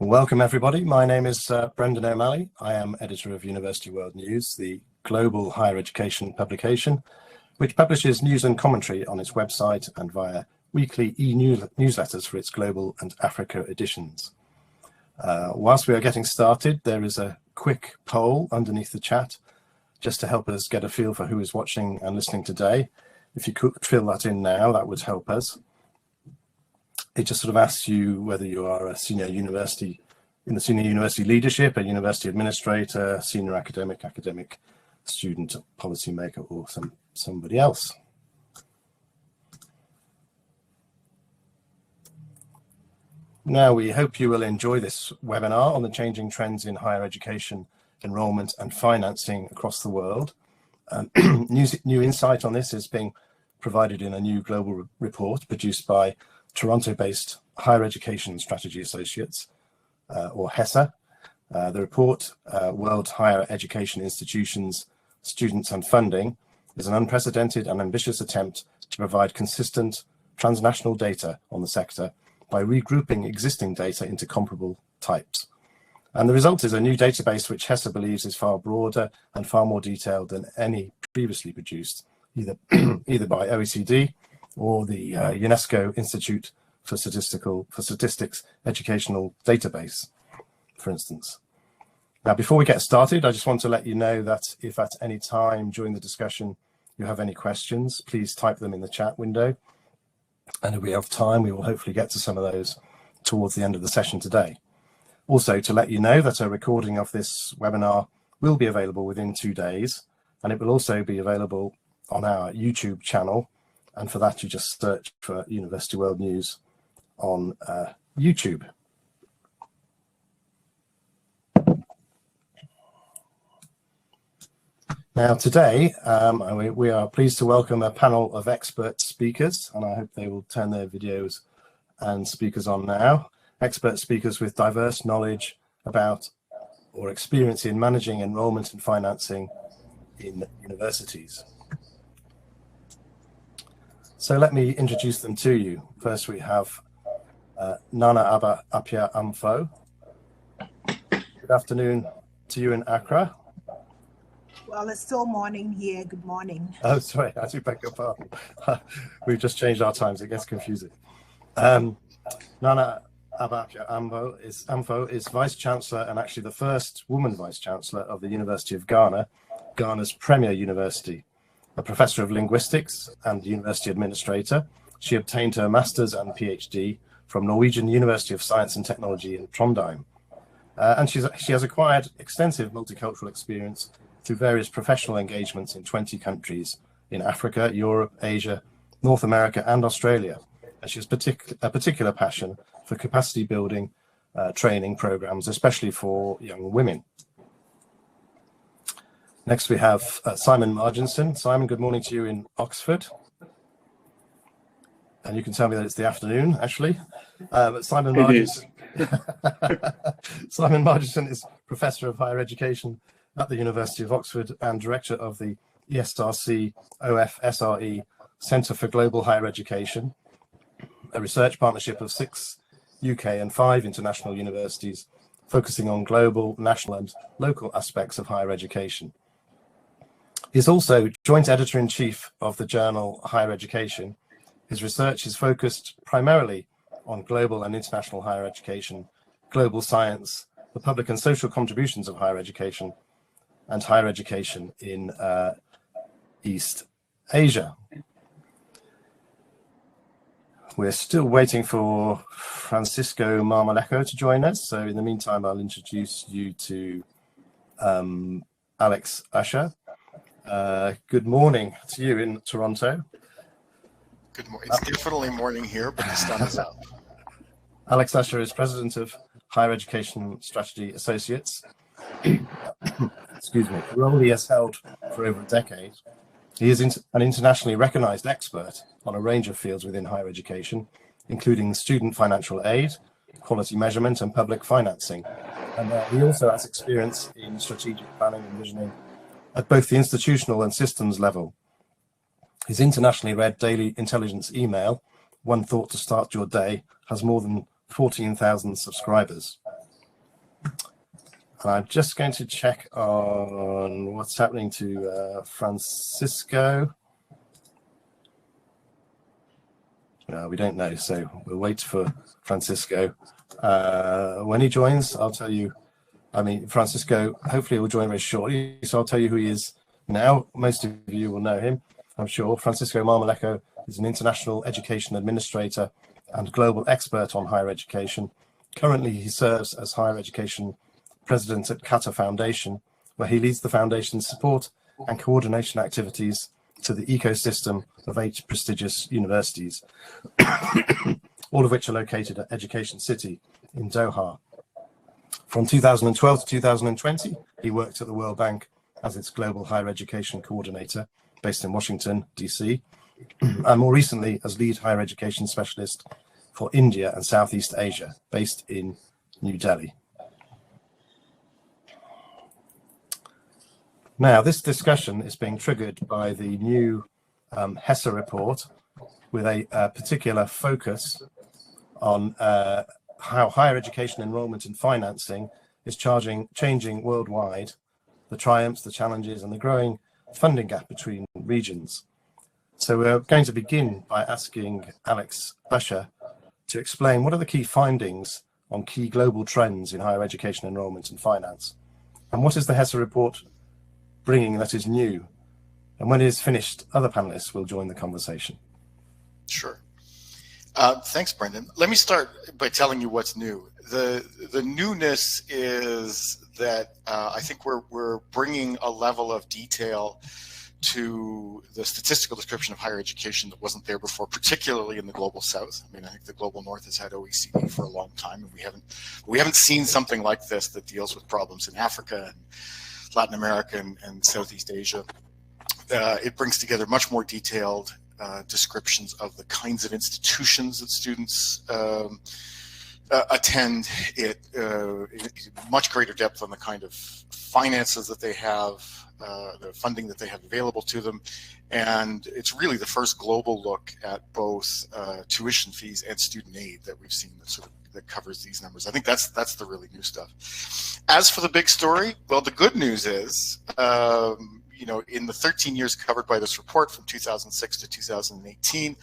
Welcome everybody. My name is Brendan O'Malley. I am editor of University World News, the global higher education publication, which publishes news and commentary on its website and via weekly e-newsletters for its global and Africa editions. Whilst we are getting started, there is a quick poll underneath the chat just to help us get a feel for who is watching and listening today. If you could fill that in now, that would help us. It just sort of asks you whether you are a senior university leadership, a university administrator, senior academic student, policymaker, or somebody else. Now, we hope you will enjoy this webinar on the changing trends in higher education, enrolment and financing across the world. New insight on this is being provided in a new global report produced by Toronto-based Higher Education Strategy Associates, or HESSA. The report, World Higher Education Institutions, Students and Funding, is an unprecedented and ambitious attempt to provide consistent transnational data on the sector by regrouping existing data into comparable types. And the result is a new database which HESA believes is far broader and far more detailed than any previously produced, either by OECD or the UNESCO Institute for Statistics Educational Database, for instance. Now, before we get started, I just want to let you know that if at any time during the discussion you have any questions, please type them in the chat window. And if we have time, we will hopefully get to some of those towards the end of the session today. Also, to let you know that a recording of this webinar will be available within 2 days, and it will also be available on our YouTube channel. And for that, you just search for University World News on YouTube. Now, today, we are pleased to welcome a panel of expert speakers, and I hope they will turn their videos and speakers on now. Expert speakers with diverse knowledge about or experience in managing enrollment and financing in universities. So let me introduce them to you. First, we have Nana Apia Amfo. Good afternoon to you in Accra. Well, it's still morning here. Good morning. Oh, sorry, I do beg your pardon. We've just changed our times. It gets confusing. Nana Apia Amfo is Vice Chancellor and actually the first woman Vice Chancellor of the University of Ghana, Ghana's premier university. A professor of linguistics and university administrator, she obtained her master's and PhD from Norwegian University of Science and Technology in Trondheim. And she has acquired extensive multicultural experience through various professional engagements in 20 countries in Africa, Europe, Asia, North America, and Australia. And she has a particular passion for capacity building training programs, especially for young women. Next, we have Simon Marginson. Simon, good morning to you in Oxford. And you can tell me that it's the afternoon, actually. But Simon Marginson, Simon Marginson is Professor of Higher Education at the University of Oxford and Director of the ESRC OFSRE Centre for Global Higher Education, a research partnership of 6 UK and 5 international universities focusing on global, national and local aspects of higher education. He's also joint editor-in-chief of the journal Higher Education. His research is focused primarily on global and international higher education, global science, the public and social contributions of higher education, and higher education in East Asia. We're still waiting for Francisco Marmolejo to join us. So in the meantime, I'll introduce you to Alex Usher. Good morning to you in Toronto. Good morning. It's definitely morning here, but the sun is up. Alex Usher is president of Higher Education Strategy Associates. Excuse me, a role he has held for over a decade. He is an internationally recognized expert on a range of fields within higher education, including student financial aid, quality measurement, and public financing. And he also has experience in strategic planning and visioning at both the institutional and systems level. His internationally read daily intelligence email, One Thought to Start Your Day, has more than 14,000 subscribers. And I'm just going to check on what's happening to Francisco. We don't know, so we'll wait for Francisco. When he joins, I'll tell you. I mean, Francisco hopefully will join very shortly, so I'll tell you who he is now. Most of you will know him, I'm sure. Francisco Marmolejo is an international education administrator and global expert on higher education. Currently, he serves as higher education president at Qatar Foundation, where he leads the foundation's support and coordination activities to the ecosystem of 8 prestigious universities, all of which are located at Education City in Doha. From 2012 to 2020, he worked at the World Bank as its global higher education coordinator, based in Washington, DC, and more recently as lead higher education specialist for India and Southeast Asia, based in New Delhi. Now, this discussion is being triggered by the new HESA report with a particular focus on how higher education enrollment and financing is changing worldwide, the triumphs, the challenges, and the growing funding gap between regions. So we're going to begin by asking Alex Usher to explain what are the key findings on key global trends in higher education enrollment and finance, and what is the HESA report bringing that is new. And when it is finished, other panelists will join the conversation. Sure. Thanks, Brendan. Let me start by telling you what's new. The newness is that I think we're bringing a level of detail to the statistical description of higher education that wasn't there before, particularly in the global south. I mean, I think the global north has had OECD for a long time, and we haven't seen something like this that deals with problems in Africa and Latin America and Southeast Asia. It brings together much more detailed descriptions of the kinds of institutions that students attend, much greater depth on the kind of finances that they have, the funding that they have available to them, and it's really the first global look at both tuition fees and student aid that we've seen that covers these numbers. I think that's the really new stuff. As for the big story, well, the good news is, you know, in the 13 years covered by this report from 2006 to 2018,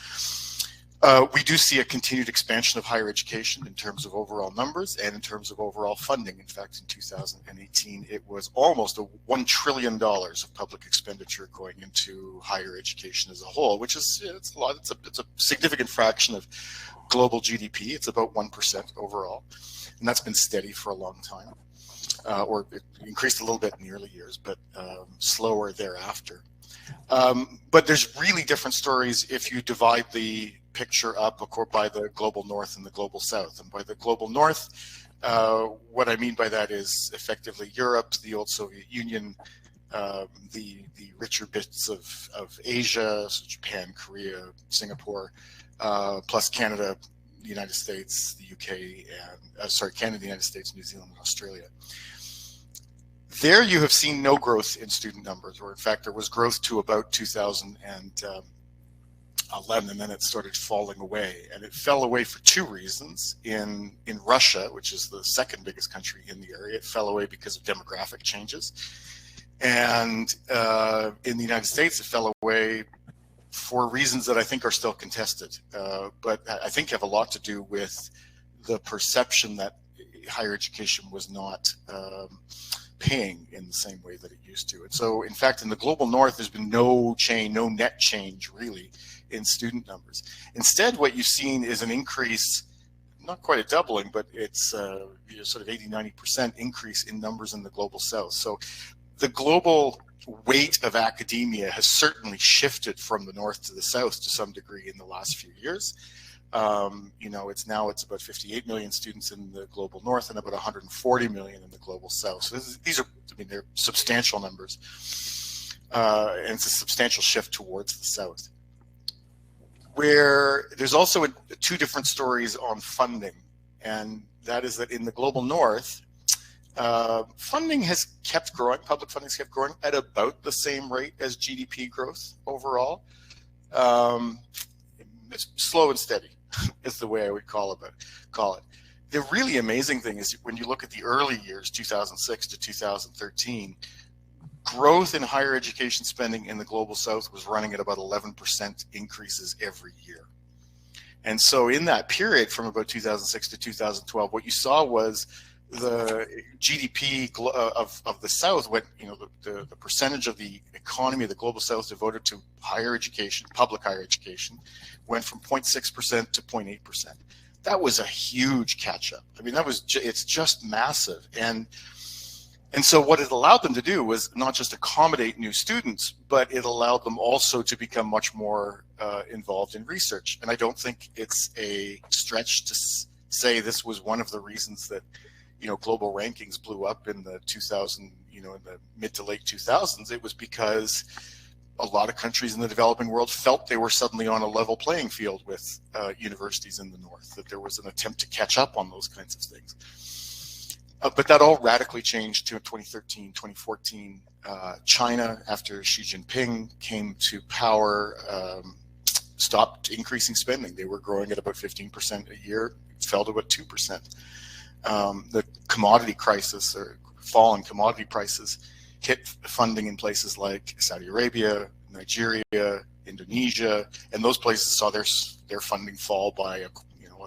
we do see a continued expansion of higher education in terms of overall numbers and in terms of overall funding. In fact, in 2018, it was almost $1 trillion of public expenditure going into higher education as a whole, which is, it's a lot. It's a significant fraction of global GDP. It's about 1% overall, and that's been steady for a long time, or it increased a little bit in the early years, but slower thereafter. But there's really different stories if you divide the picture up by the global north and the global south. And by the global north, what I mean by that is effectively Europe, the old Soviet Union, the richer bits of Asia, so Japan, Korea, Singapore, plus Canada, the United States, the UK, and Canada, the United States, New Zealand, and Australia. There you have seen no growth in student numbers, or in fact there was growth to about 2011, and then it started falling away. And it fell away for two reasons. In Russia, which is the second biggest country in the area, it fell away because of demographic changes. And in the United States, it fell away for reasons that I think are still contested, but I think have a lot to do with the perception that higher education was not paying in the same way that it used to. And so, in fact, in the global north, there's been no net change really in student numbers. Instead, what you've seen is an increase, not quite a doubling, but it's sort of 80-90% increase in numbers in the global south. So the global weight of academia has certainly shifted from the north to the south to some degree in the last few years. You know, it's about 58 million students in the global north and about 140 million in the global south. So these are, I mean, they're substantial numbers, and it's a substantial shift towards the south. Where there's also two different stories on funding, and that is that in the global north, funding has kept growing, public funding has kept growing at about the same rate as GDP growth overall. It's slow and steady is the way I would call it. the really amazing thing is when you look at the early years, 2006 to 2013, growth in higher education spending in the global south was running at about 11% increases every year. And so in that period from about 2006 to 2012, what you saw was the GDP of the South went, the percentage of the economy of the global South devoted to higher education, public higher education, went from 0.6% to 0.8%. That was a huge catch up. I mean, it's just massive. And so what it allowed them to do was not just accommodate new students, but it allowed them also to become much more involved in research. And I don't think it's a stretch to say this was one of the reasons that, global rankings blew up in the in the mid to late 2000s. It was because a lot of countries in the developing world felt they were suddenly on a level playing field with universities in the North, that there was an attempt to catch up on those kinds of things. But that all radically changed to 2013, 2014. China, after Xi Jinping came to power, stopped increasing spending. They were growing at about 15% a year, fell to about 2%. The commodity crisis or fall in commodity prices hit funding in places like Saudi Arabia, Nigeria, Indonesia, and those places saw their funding fall by a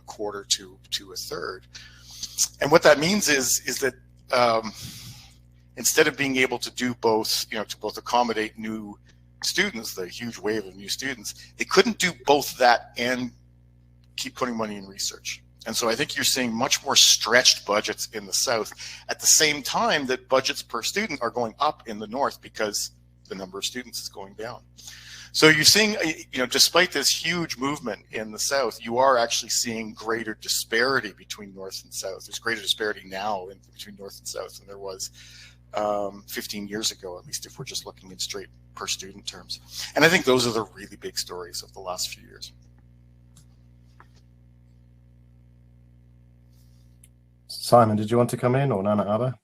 quarter to a third. And what that means is that instead of being able to do both, to both accommodate new students, the huge wave of new students, they couldn't do both that and keep putting money in research. And so I think you're seeing much more stretched budgets in the South at the same time that budgets per student are going up in the North because the number of students is going down. So you're seeing, despite this huge movement in the South, you are actually seeing greater disparity between North and South. There's greater disparity now between North and South than there was 15 years ago, at least if we're just looking in straight per student terms. And I think those are the really big stories of the last few years. Simon, did you want to come in, or Nana Abba?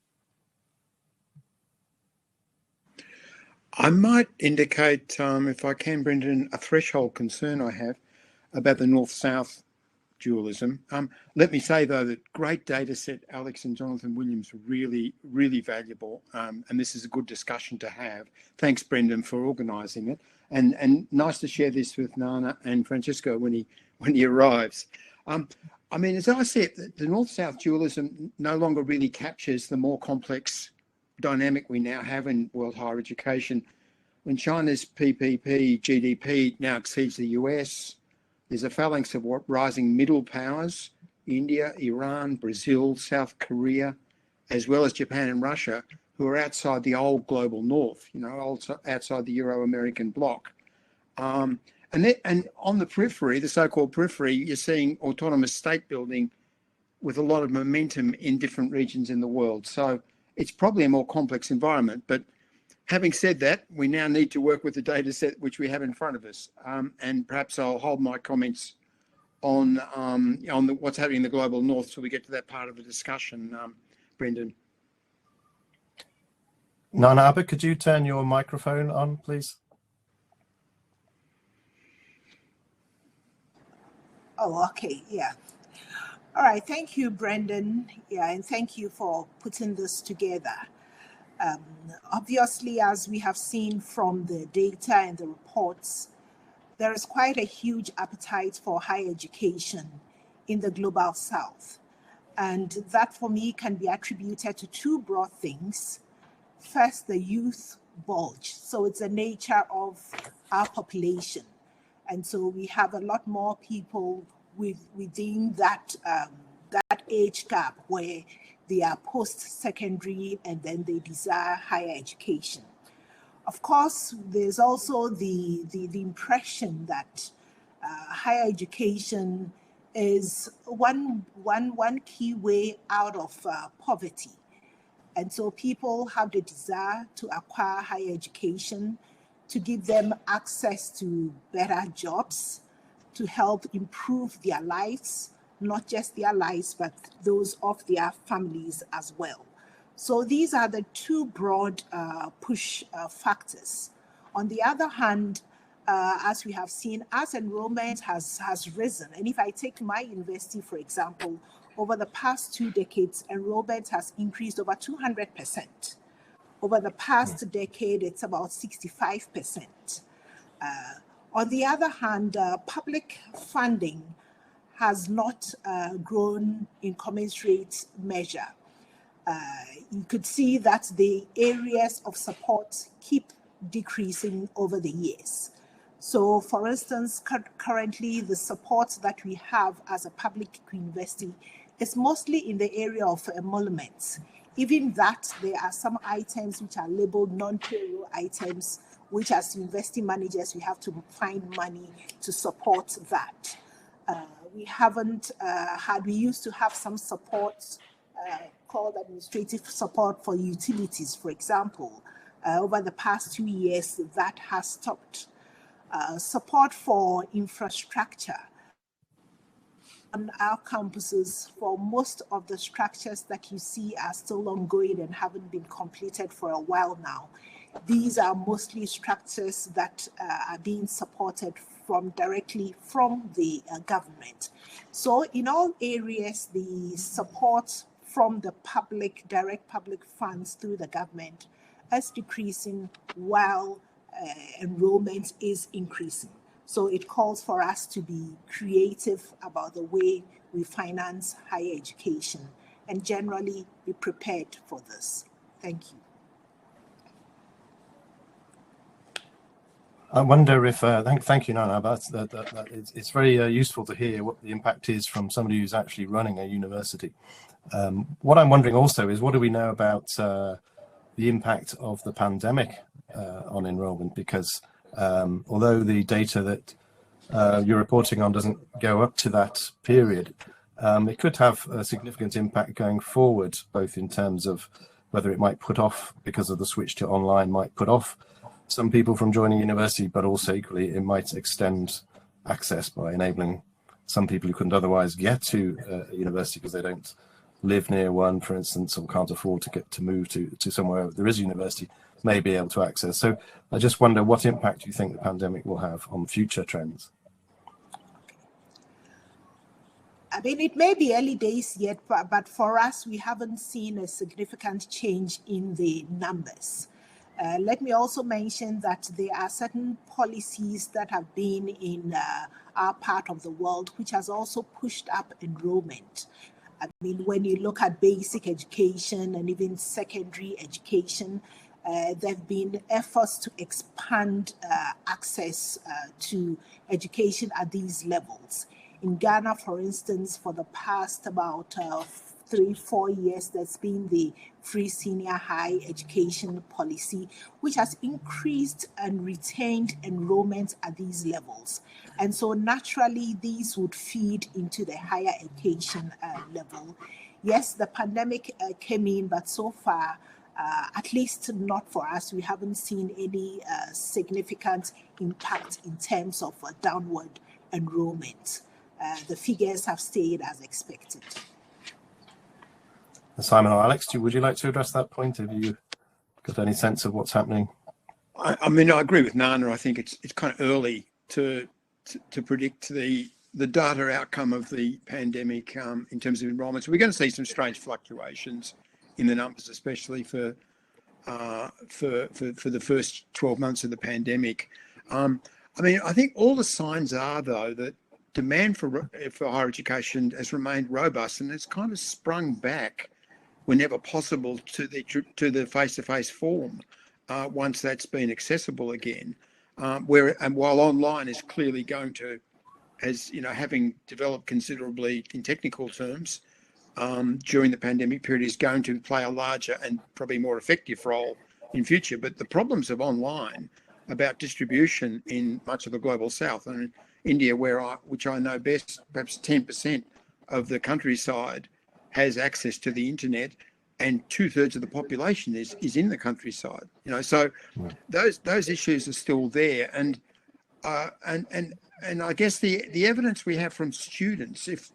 I might indicate, if I can, Brendan, a threshold concern I have about the North-South dualism. Let me say, though, that great data set, Alex and Jonathan Williams, really, really valuable. And this is a good discussion to have. Thanks, Brendan, for organising it. And nice to share this with Nana and Francisco when he arrives. I mean, as I said, the North-South dualism no longer really captures the more complex dynamic we now have in world higher education. When China's PPP GDP now exceeds the US, there's a phalanx of rising middle powers, India, Iran, Brazil, South Korea, as well as Japan and Russia, who are outside the old global north, also outside the Euro-American bloc. And on the periphery, the so-called periphery, you're seeing autonomous state building with a lot of momentum in different regions in the world. So it's probably a more complex environment. But having said that, we now need to work with the data set which we have in front of us. And perhaps I'll hold my comments on what's happening in the global north till we get to that part of the discussion, Brendan. Nana Abba, could you turn your microphone on, please? Oh, okay, yeah. All right, thank you, Brendan. Yeah, and thank you for putting this together. Obviously, as we have seen from the data and the reports, there is quite a huge appetite for higher education in the global south. And that for me can be attributed to two broad things. First, the youth bulge. So it's the nature of our population. And so we have a lot more people within that age gap where they are post-secondary and then they desire higher education. Of course, there's also the impression that higher education is one key way out of poverty. And so people have the desire to acquire higher education to give them access to better jobs, to help improve their lives, not just their lives, but those of their families as well. So these are the two broad push factors. On the other hand, as we have seen, as enrollment has risen, and if I take my university, for example, over the past 2 decades, enrollment has increased over 200%. Over the past decade, it's about 65%. On the other hand, public funding has not grown in commensurate measure. You could see that the areas of support keep decreasing over the years. So, for instance, currently the support that we have as a public university is mostly in the area of emoluments. Even that, there are some items which are labeled non-payroll items, which as university managers, we have to find money to support that. We used to have some support called administrative support for utilities, for example. Over the past 2 years, that has stopped. Support for infrastructure. On our campuses, for most of the structures that you see are still ongoing and haven't been completed for a while now. These are mostly structures that are being supported directly from the government. So in all areas, the support from the direct public funds through the government is decreasing while enrollment is increasing. So it calls for us to be creative about the way we finance higher education and generally be prepared for this. Thank you. I wonder if, thank you, Nana, it's very useful to hear what the impact is from somebody who's actually running a university. What I'm wondering also is, what do we know about the impact of the pandemic on enrollment? Because although the data that you're reporting on doesn't go up to that period, it could have a significant impact going forward, both in terms of whether it might put off, because of the switch to online, might put off some people from joining university, but also equally it might extend access by enabling some people who couldn't otherwise get to university because they don't live near one, for instance, or can't afford to move to somewhere there is a university, may be able to access. So I just wonder, what impact do you think the pandemic will have on future trends? I mean, it may be early days yet, but for us, we haven't seen a significant change in the numbers. Let me also mention that there are certain policies that have been in our part of the world, which has also pushed up enrollment. I mean, when you look at basic education and even secondary education, there have been efforts to expand access to education at these levels. In Ghana, for instance, for the past about 3-4 years, there's been the free senior high education policy, which has increased and retained enrollment at these levels. And so naturally, these would feed into the higher education level. Yes, the pandemic came in, but so far, at least not for us, we haven't seen any significant impact in terms of downward enrollment. The figures have stayed as expected. Simon or Alex, would you like to address that point? Have you got any sense of what's happening? I mean, I agree with Nana. I think it's kind of early to predict the data outcome of the pandemic in terms of enrolments. We're going to see some strange fluctuations in the numbers, especially for the first 12 months of the pandemic. I mean, I think all the signs are, though, that demand for higher education has remained robust, and it's kind of sprung back whenever possible to the face-to-face form once that's been accessible again. While online is clearly going to, as you know, having developed considerably in technical terms during the pandemic period, is going to play a larger and probably more effective role in future. But the problems of online about distribution in much of the global south, and India, which I know best, perhaps 10% of the countryside has access to the internet, and 2/3 of the population is in the countryside. You know, so those issues are still there, and I guess the evidence we have from students, if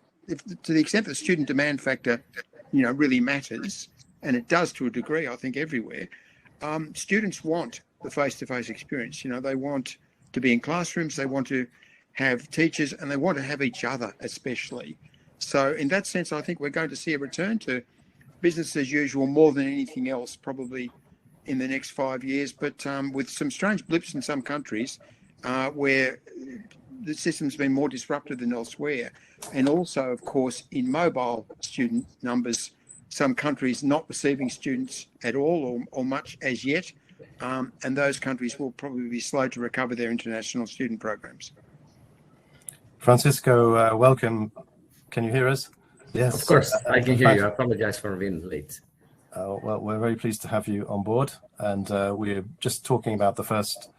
to the extent the student demand factor, you know, really matters, and it does to a degree, I think everywhere, students want the face-to-face experience. You know, they want to be in classrooms, they want to have teachers, and they want to have each other especially. So in that sense, I think we're going to see a return to business as usual more than anything else, probably in the next 5 years, but with some strange blips in some countries where the system's been more disrupted than elsewhere. And also, of course, in mobile student numbers, some countries not receiving students at all or much as yet. And those countries will probably be slow to recover their international student programs. Francisco, welcome. Can you hear us? Yes. Of course, I can hear you. I apologize for being late. Well, we're very pleased to have you on board. And we're just talking about the first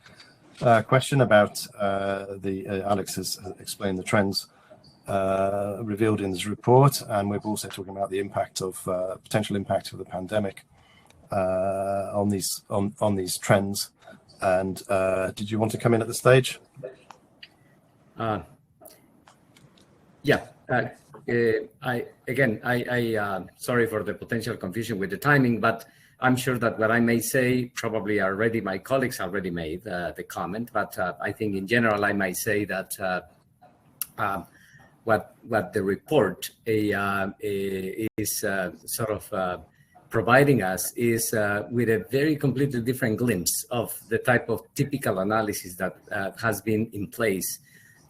question about Alex has explained the trends revealed in his report. And we're also talking about the impact of potential impact of the pandemic on these trends. And did you want to come in at the stage? Yeah. I sorry for the potential confusion with the timing, but I'm sure that what I may say probably already my colleagues already made the comment. But I think in general I might say that what the report is sort of providing us is with a very completely different glimpse of the type of typical analysis that has been in place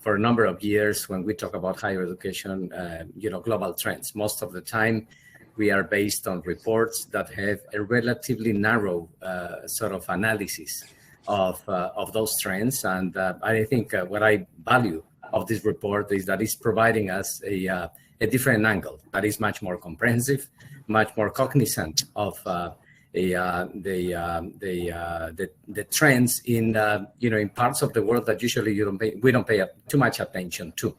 for a number of years when we talk about higher education, global trends. Most of the time, we are based on reports that have a relatively narrow sort of analysis of those trends. And I think what I value of this report is that it's providing us a different angle that is much more comprehensive, much more cognizant of the trends in in parts of the world that usually we don't pay too much attention to.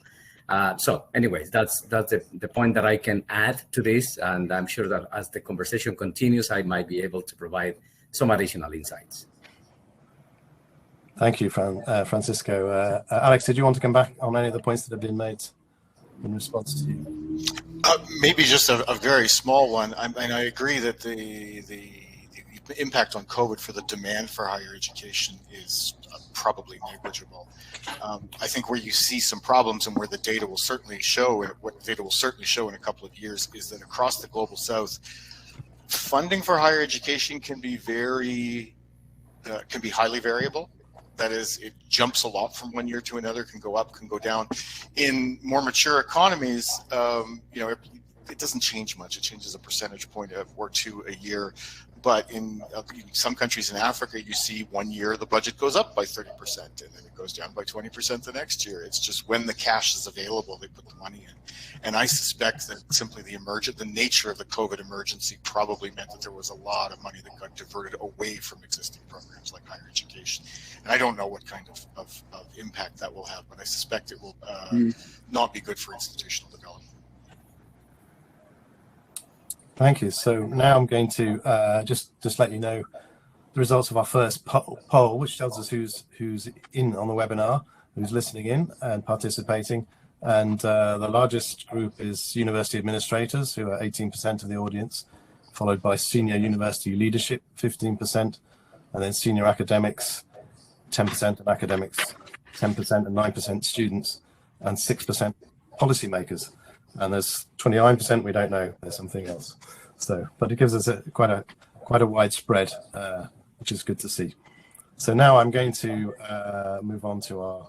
So anyways, that's the point that I can add to this, and I'm sure that as the conversation continues, I might be able to provide some additional insights. Thank you, Francisco. Alex, did you want to come back on any of the points that have been made in response to you? Maybe just a very small one. I agree that the impact on COVID for the demand for higher education is probably negligible. I think where you see some problems and where the data will certainly show, and what data will certainly show in a couple of years, is that across the global south, funding for higher education can be highly variable. That is, it jumps a lot from one year to another, can go up, can go down. In more mature economies, it doesn't change much. It changes a percentage point or two a year. But in some countries in Africa, you see 1 year the budget goes up by 30% and then it goes down by 20% the next year. It's just when the cash is available, they put the money in. And I suspect that simply the nature of the COVID emergency probably meant that there was a lot of money that got diverted away from existing programs like higher education. And I don't know what kind of impact that will have, but I suspect it will not be good for institutional development. Thank you. So now I'm going to just let you know the results of our first poll, which tells us who's in on the webinar, who's listening in and participating. And the largest group is university administrators, who are 18% of the audience, followed by senior university leadership, 15%, and then senior academics, 10%, and academics, 10%, and 9% students, and 6% policymakers. And there's 29% we don't know. There's something else. So, but it gives us quite a wide spread, which is good to see. So now I'm going to move on to our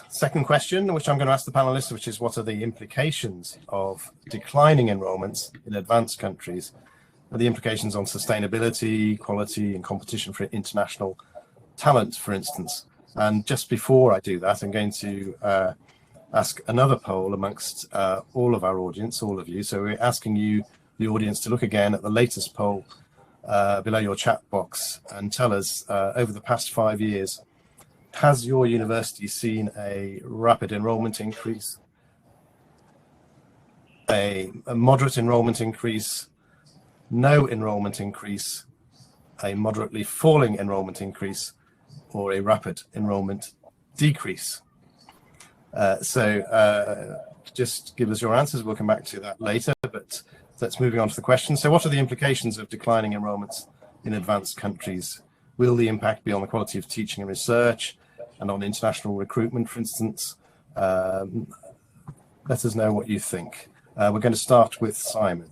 second question, which I'm going to ask the panelists, which is what are the implications of declining enrollments in advanced countries, and the implications on sustainability, quality, and competition for international talent, for instance. And just before I do that, I'm going to ask another poll amongst all of our audience, all of you. So we're asking you, the audience, to look again at the latest poll below your chat box and tell us, over the past 5 years, has your university seen a rapid enrollment increase, a moderate enrollment increase, no enrollment increase, a moderately falling enrollment increase, or a rapid enrollment decrease? Just give us your answers. We'll come back to that later, but let's moving on to the question. So what are the implications of declining enrollments in advanced countries? Will the impact be on the quality of teaching and research and on international recruitment, for instance? let us know what you think. We're going to start with Simon.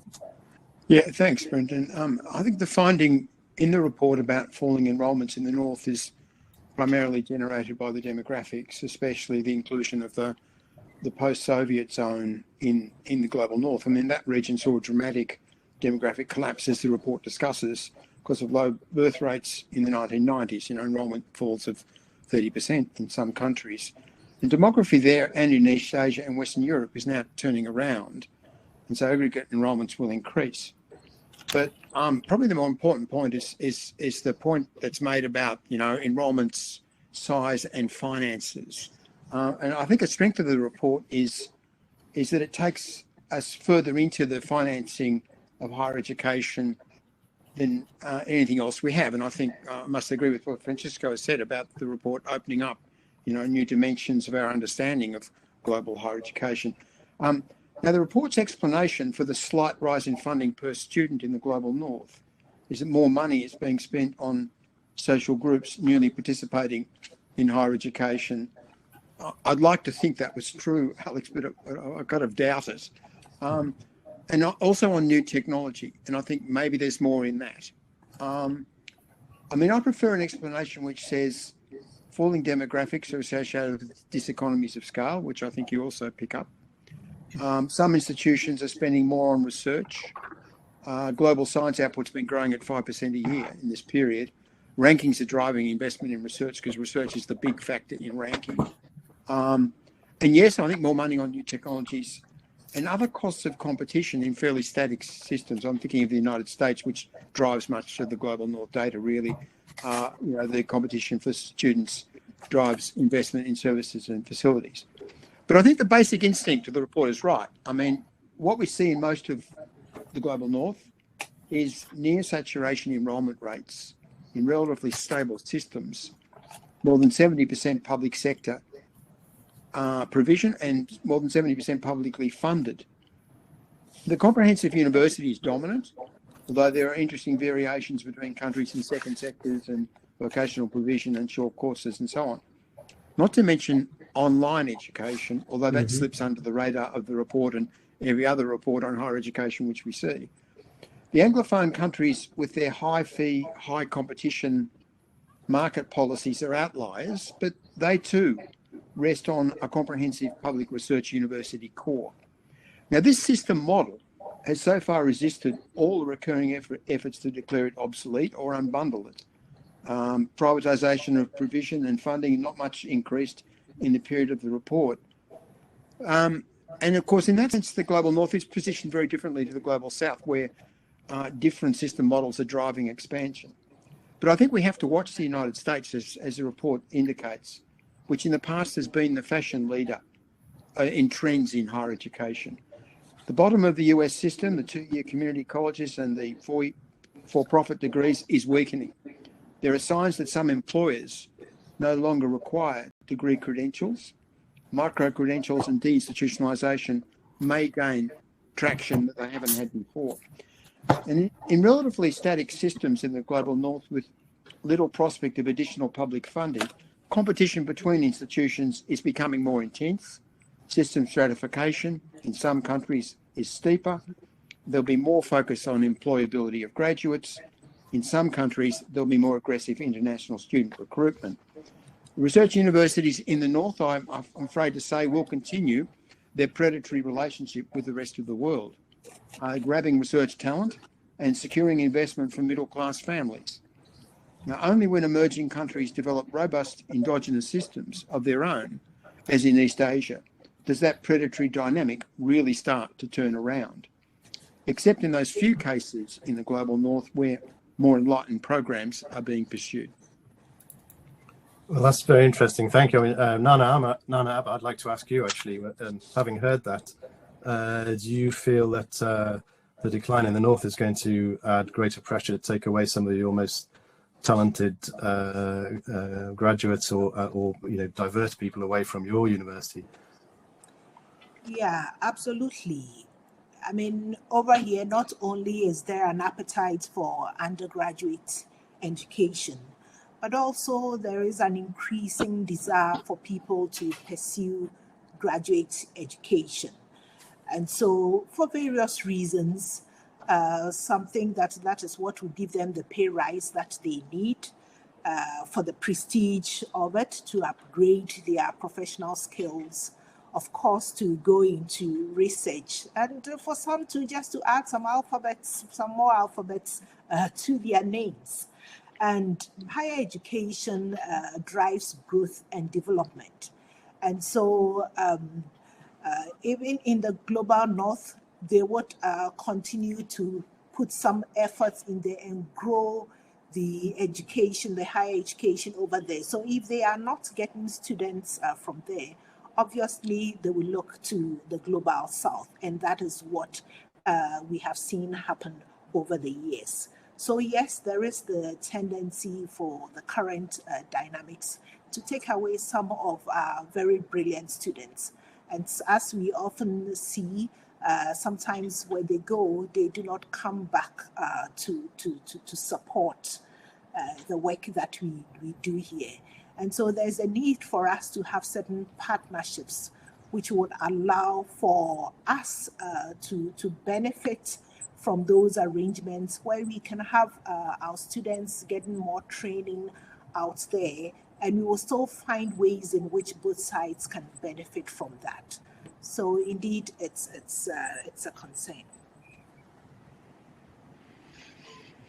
Yeah, thanks, Brendan. I think the finding in the report about falling enrolments in the north is primarily generated by the demographics, especially the inclusion of the post-Soviet zone in the global north. I mean, that region saw a dramatic demographic collapse, as the report discusses, because of low birth rates in the 1990s. Enrolment falls of 30% in some countries. And demography there and in East Asia and Western Europe is now turning around, and so aggregate enrolments will increase. But probably the more important point is the point that's made about enrolments, size, and finances. And I think a strength of the report is that it takes us further into the financing of higher education than anything else we have. And I think I must agree with what Francisco has said about the report opening up, new dimensions of our understanding of global higher education. Now, the report's explanation for the slight rise in funding per student in the global north is that more money is being spent on social groups newly participating in higher education. I'd like to think that was true, Alex, but I kind of doubt it. And also on new technology, and I think maybe there's more in that. I prefer an explanation which says falling demographics are associated with diseconomies of scale, which I think you also pick up. Some institutions are spending more on research. Global science output's been growing at 5% a year in this period. Rankings are driving investment in research because research is the big factor in ranking. And yes, I think more money on new technologies and other costs of competition in fairly static systems. I'm thinking of the United States, which drives much of the global north data, really. The competition for students drives investment in services and facilities. But I think the basic instinct of the report is right. What we see in most of the global north is near saturation enrolment rates in relatively stable systems, more than 70% public sector provision and more than 70% publicly funded. The comprehensive university is dominant, although there are interesting variations between countries in second sectors and vocational provision and short courses and so on. Not to mention online education, although that slips under the radar of the report and every other report on higher education which we see. The Anglophone countries with their high fee, high competition market policies are outliers, but they too rest on a comprehensive public research university core. Now, this system model has so far resisted all the recurring efforts to declare it obsolete or unbundle it. Privatisation of provision and funding not much increased in the period of the report. And of course, in that sense, the global north is positioned very differently to the global south, where different system models are driving expansion. But I think we have to watch the United States, as the report indicates, which in the past has been the fashion leader in trends in higher education. The bottom of the US system, the 2-year community colleges and the for-profit degrees, is weakening. There are signs that some employers no longer require degree credentials. Micro-credentials and deinstitutionalisation may gain traction that they haven't had before. And in relatively static systems in the global north with little prospect of additional public funding, competition between institutions is becoming more intense. System stratification in some countries is steeper. There'll be more focus on employability of graduates. In some countries, there'll be more aggressive international student recruitment. Research universities in the north, I'm afraid to say, will continue their predatory relationship with the rest of the world, grabbing research talent and securing investment from middle-class families. Now, only when emerging countries develop robust endogenous systems of their own, as in East Asia, does that predatory dynamic really start to turn around, except in those few cases in the global north where more enlightened programs are being pursued. Well, that's very interesting. Thank you. Nana, I'd like to ask you, actually, having heard that, do you feel that the decline in the north is going to add greater pressure to take away some of your most talented graduates or divert people away from your university? Yeah, absolutely. Over here, not only is there an appetite for undergraduate education, but also there is an increasing desire for people to pursue graduate education. And so for various reasons, something that is what will give them the pay rise that they need, for the prestige of it, to upgrade their professional skills, of course, to go into research, and for some to just to add some more alphabets to their names. And higher education drives growth and development. And so even in the global north, they would continue to put some efforts in there and grow the education, the higher education over there. So if they are not getting students from there, obviously they will look to the global south. And that is what we have seen happen over the years. So yes, there is the tendency for the current dynamics to take away some of our very brilliant students. And as we often see, sometimes when they go, they do not come back to support the work that we do here. And so there's a need for us to have certain partnerships which would allow for us to benefit from those arrangements, where we can have our students getting more training out there, and we will still find ways in which both sides can benefit from that. So indeed, it's a concern.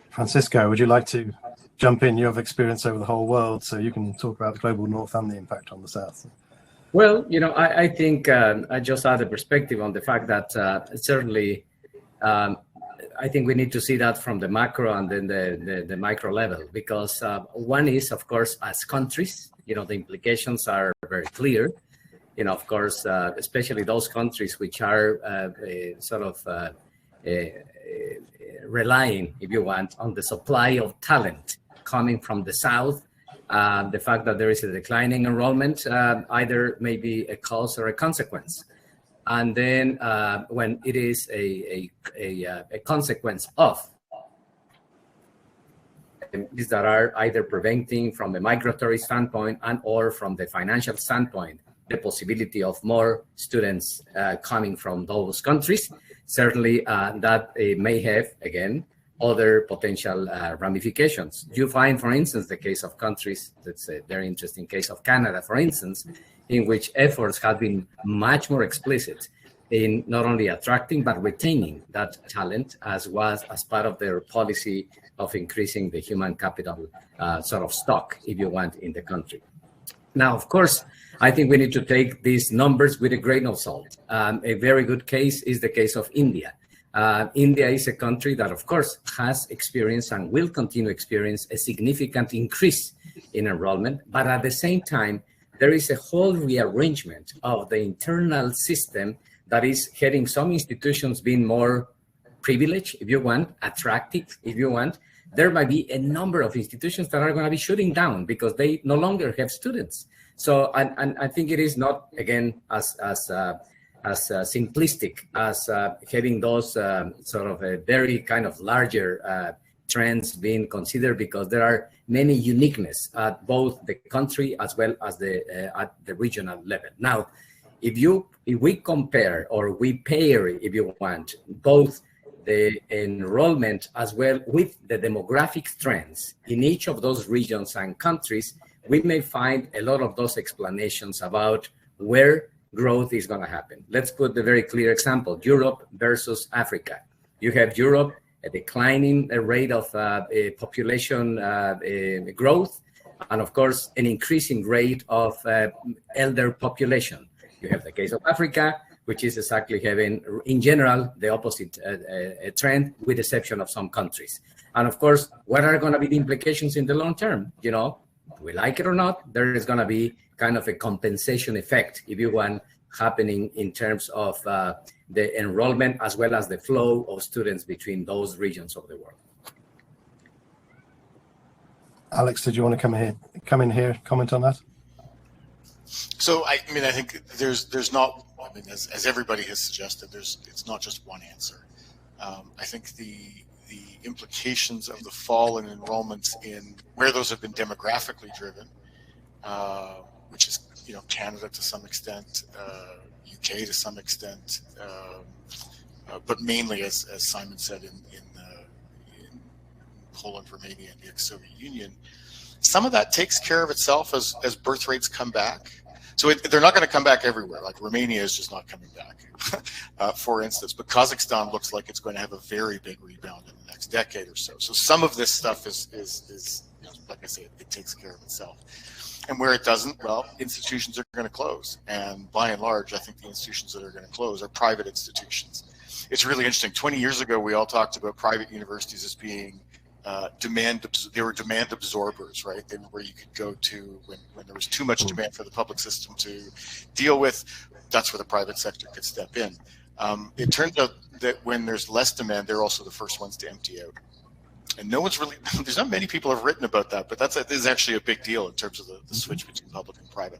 Francisco, would you like to jump in? You have experience over the whole world, so you can talk about the global north and the impact on the south. Well, I think I just add a perspective on the fact that certainly I think we need to see that from the macro and then the micro level, because one is, of course, as countries, the implications are very clear. Of course, especially those countries which are relying, if you want, on the supply of talent coming from the south. The fact that there is a declining enrollment either may be a cause or a consequence. And then when it is a consequence of these that are either preventing from a migratory standpoint and or from the financial standpoint, the possibility of more students coming from those countries, certainly that may have, again, other potential ramifications. You find, for instance, the case of countries, that's a very interesting case of Canada, for instance, in which efforts have been much more explicit in not only attracting but retaining that talent, as part of their policy of increasing the human capital stock, if you want, in the country. Now, of course, I think we need to take these numbers with a grain of salt. A very good case is the case of India. India is a country that, of course, has experienced and will continue to experience a significant increase in enrollment, but at the same time, there is a whole rearrangement of the internal system that is having some institutions being more privileged, if you want, attractive, if you want. There might be a number of institutions that are going to be shutting down because they no longer have students. So, and I think it is not, again, as simplistic as having those sort of a very kind of larger trends being considered, because there are many uniqueness at both the country as well as at the regional level. Now, if we compare or we pair, if you want, both the enrollment as well with the demographic trends in each of those regions and countries, we may find a lot of those explanations about where growth is going to happen. Let's put the very clear example, Europe versus Africa. You have Europe, a declining rate of population growth, and of course, an increasing rate of elder population. You have the case of Africa, which is exactly having, in general, the opposite trend, with the exception of some countries. And of course, what are going to be the implications in the long term? We like it or not, there is going to be kind of a compensation effect, if you want, happening in terms of the enrollment as well as the flow of students between those regions of the world. Alex, did you want to come in here, comment on that? So I think there's not, as everybody has suggested, it's not just one answer. I think the implications of the fall in enrollments in where those have been demographically driven, which is Canada to some extent, UK to some extent, but mainly, as Simon said, in Poland, Romania, and the ex-Soviet Union. Some of that takes care of itself as birth rates come back. So they're not going to come back everywhere. Like Romania is just not coming back, for instance. But Kazakhstan looks like it's going to have a very big rebound in the next decade or so. So some of this stuff is you know, like I say, it takes care of itself. And where it doesn't, well, institutions are going to close. And by and large, I think the institutions that are going to close are private institutions. It's really interesting. 20 years ago, we all talked about private universities as being they were demand absorbers, right? They were where you could go to when there was too much demand for the public system to deal with. That's where the private sector could step in. It turns out that when there's less demand, they're also the first ones to empty out. And no one's really, there's not many people have written about that, but that is actually a big deal in terms of the switch between public and private.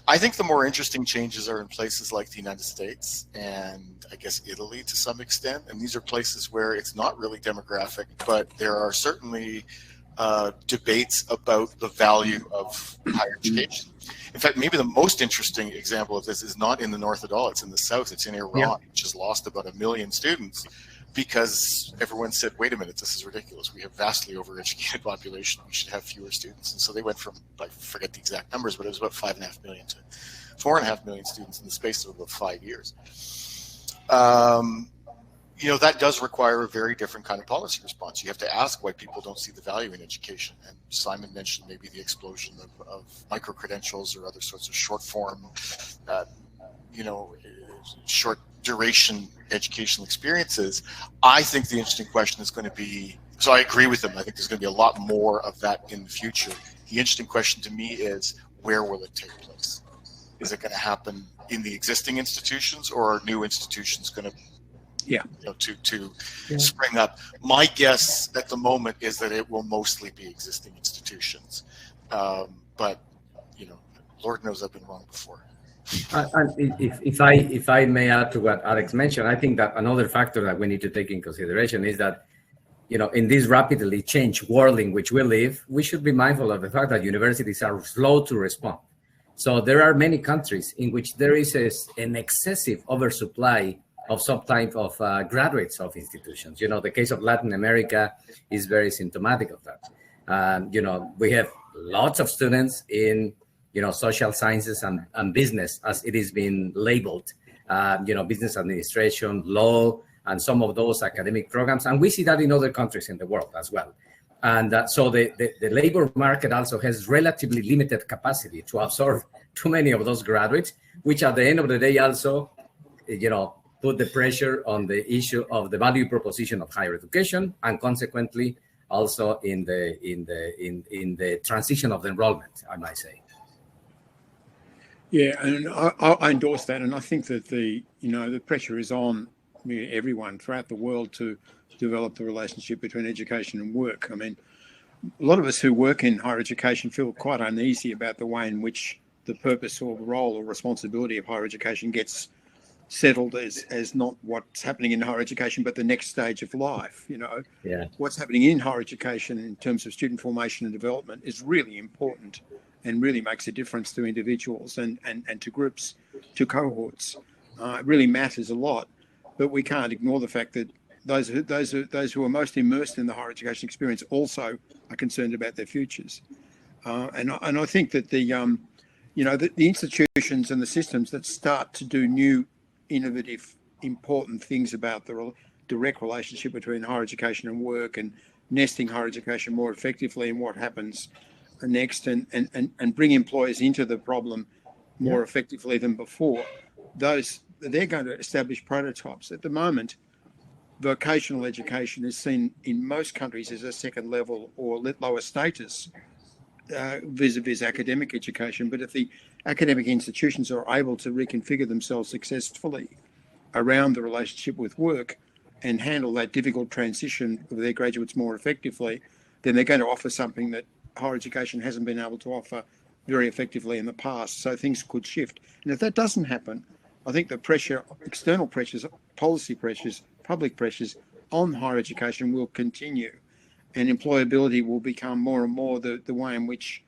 I think the more interesting changes are in places like the United States and I guess Italy to some extent. And these are places where it's not really demographic, but there are certainly debates about the value of higher education. In fact, maybe the most interesting example of this is not in the North at all. It's in the South. It's in Iran, which has lost about 1 million students because everyone said, wait a minute, this is ridiculous. We have vastly overeducated population. We should have fewer students. And so they went from, I forget the exact numbers, but it was about 5.5 million to 4.5 million students in the space of about 5 years. You know, that does require a very different kind of policy response. You have to ask why people don't see the value in education. And Simon mentioned maybe the explosion of micro-credentials or other sorts of short form, you know, short duration educational experiences. I think the interesting question is going to be, so I agree with them. I think there's going to be a lot more of that in the future. The interesting question to me is, where will it take place? Is it going to happen in the existing institutions, or are new institutions going to, you know, to spring up? My guess at the moment is that it will mostly be existing institutions. But, you know, Lord knows I've been wrong before. And if I may add to what Alex mentioned, I think that another factor that we need to take in consideration is that, you know, in this rapidly changed world in which we live, we should be mindful of the fact that universities are slow to respond. So there are many countries in which there is an excessive oversupply of some type of graduates of institutions. You know, the case of Latin America is very symptomatic of that. You know, we have lots of students in, you know, social sciences and business, as it is being labeled, you know, business administration, law, and some of those academic programs. And we see that in other countries in the world as well. And so the labor market also has relatively limited capacity to absorb too many of those graduates, which at the end of the day also, you know, put the pressure on the issue of the value proposition of higher education, and consequently also in the transition of the enrollment, I might say. Yeah, and I endorse that, and I think that the pressure is on everyone throughout the world to develop the relationship between education and work. I mean, a lot of us who work in higher education feel quite uneasy about the way in which the purpose or role or responsibility of higher education gets settled as not what's happening in higher education, but the next stage of life. You know, what's happening in higher education in terms of student formation and development is really important and really makes a difference to individuals and to groups, to cohorts. It really matters a lot, but we can't ignore the fact that those who are most immersed in the higher education experience also are concerned about their futures. And I think that the institutions and the systems that start to do new, innovative, important things about the direct relationship between higher education and work, and nesting higher education more effectively in what happens next, and bring employers into the problem more effectively than before, they're going to establish prototypes. At the moment, vocational education is seen in most countries as a second level or lower status vis-a-vis academic education. But if the academic institutions are able to reconfigure themselves successfully around the relationship with work and handle that difficult transition of their graduates more effectively, then they're going to offer something that higher education hasn't been able to offer very effectively in the past. So things could shift. And if that doesn't happen, I think the pressure, external pressures, policy pressures, public pressures on higher education will continue, and employability will become more and more the way in which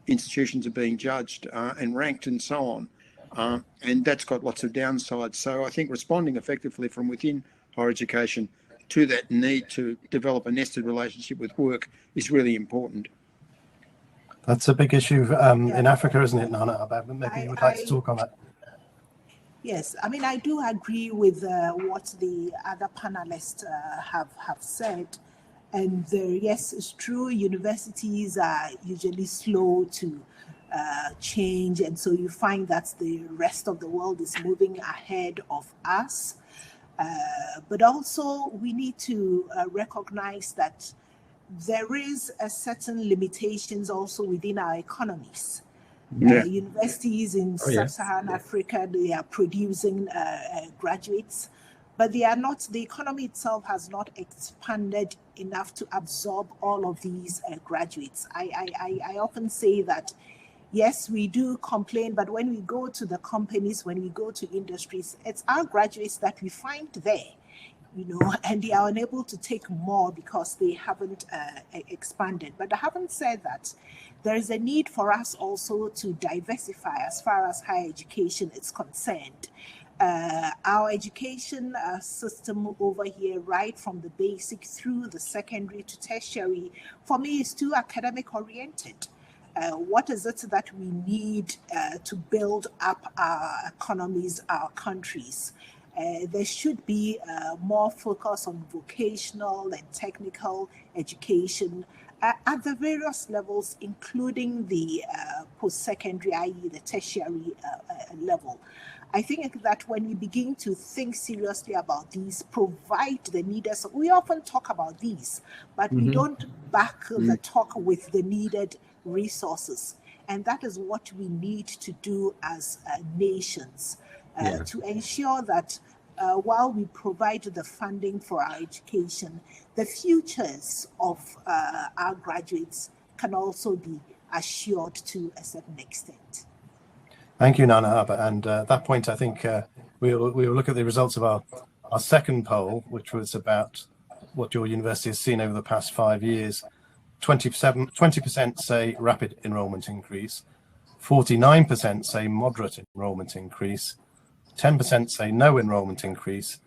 institutions are being judged and ranked and so on. and that's got lots of downsides. So I think responding effectively from within higher education to that need to develop a nested relationship with work is really important. That's a big issue in Africa, isn't it, Nana? Maybe you would like to talk on that. Yes, I mean, I do agree with what the other panelists have said. And yes, it's true, universities are usually slow to change. And so you find that the rest of the world is moving ahead of us. But also we need to recognize that there is a certain limitations also within our economies. Universities in sub-Saharan Africa, they are producing graduates, but they are not, the economy itself has not expanded enough to absorb all of these graduates. I often say that, yes, we do complain, but when we go to the companies, when we go to industries, it's our graduates that we find there, you know, and they are unable to take more because they haven't expanded. But I haven't said that. There is a need for us also to diversify as far as higher education is concerned. Our education system over here, right from the basic through the secondary to tertiary, for me is too academic oriented. What is it that we need to build up our economies, our countries? There should be more focus on vocational and technical education at the various levels, including the post-secondary, i.e. the tertiary level. I think that when we begin to think seriously about these, provide the needed, we often talk about these, but we don't back the talk with the needed resources. And that is what we need to do as nations to ensure that while we provide the funding for our education, the futures of our graduates can also be assured to a certain extent. Thank you, Nana. And at that point, I think we will look at the results of our second poll, which was about what your university has seen over the past 5 years. 20% say rapid enrolment increase, 49% say moderate enrolment increase, 10% say no enrolment increase,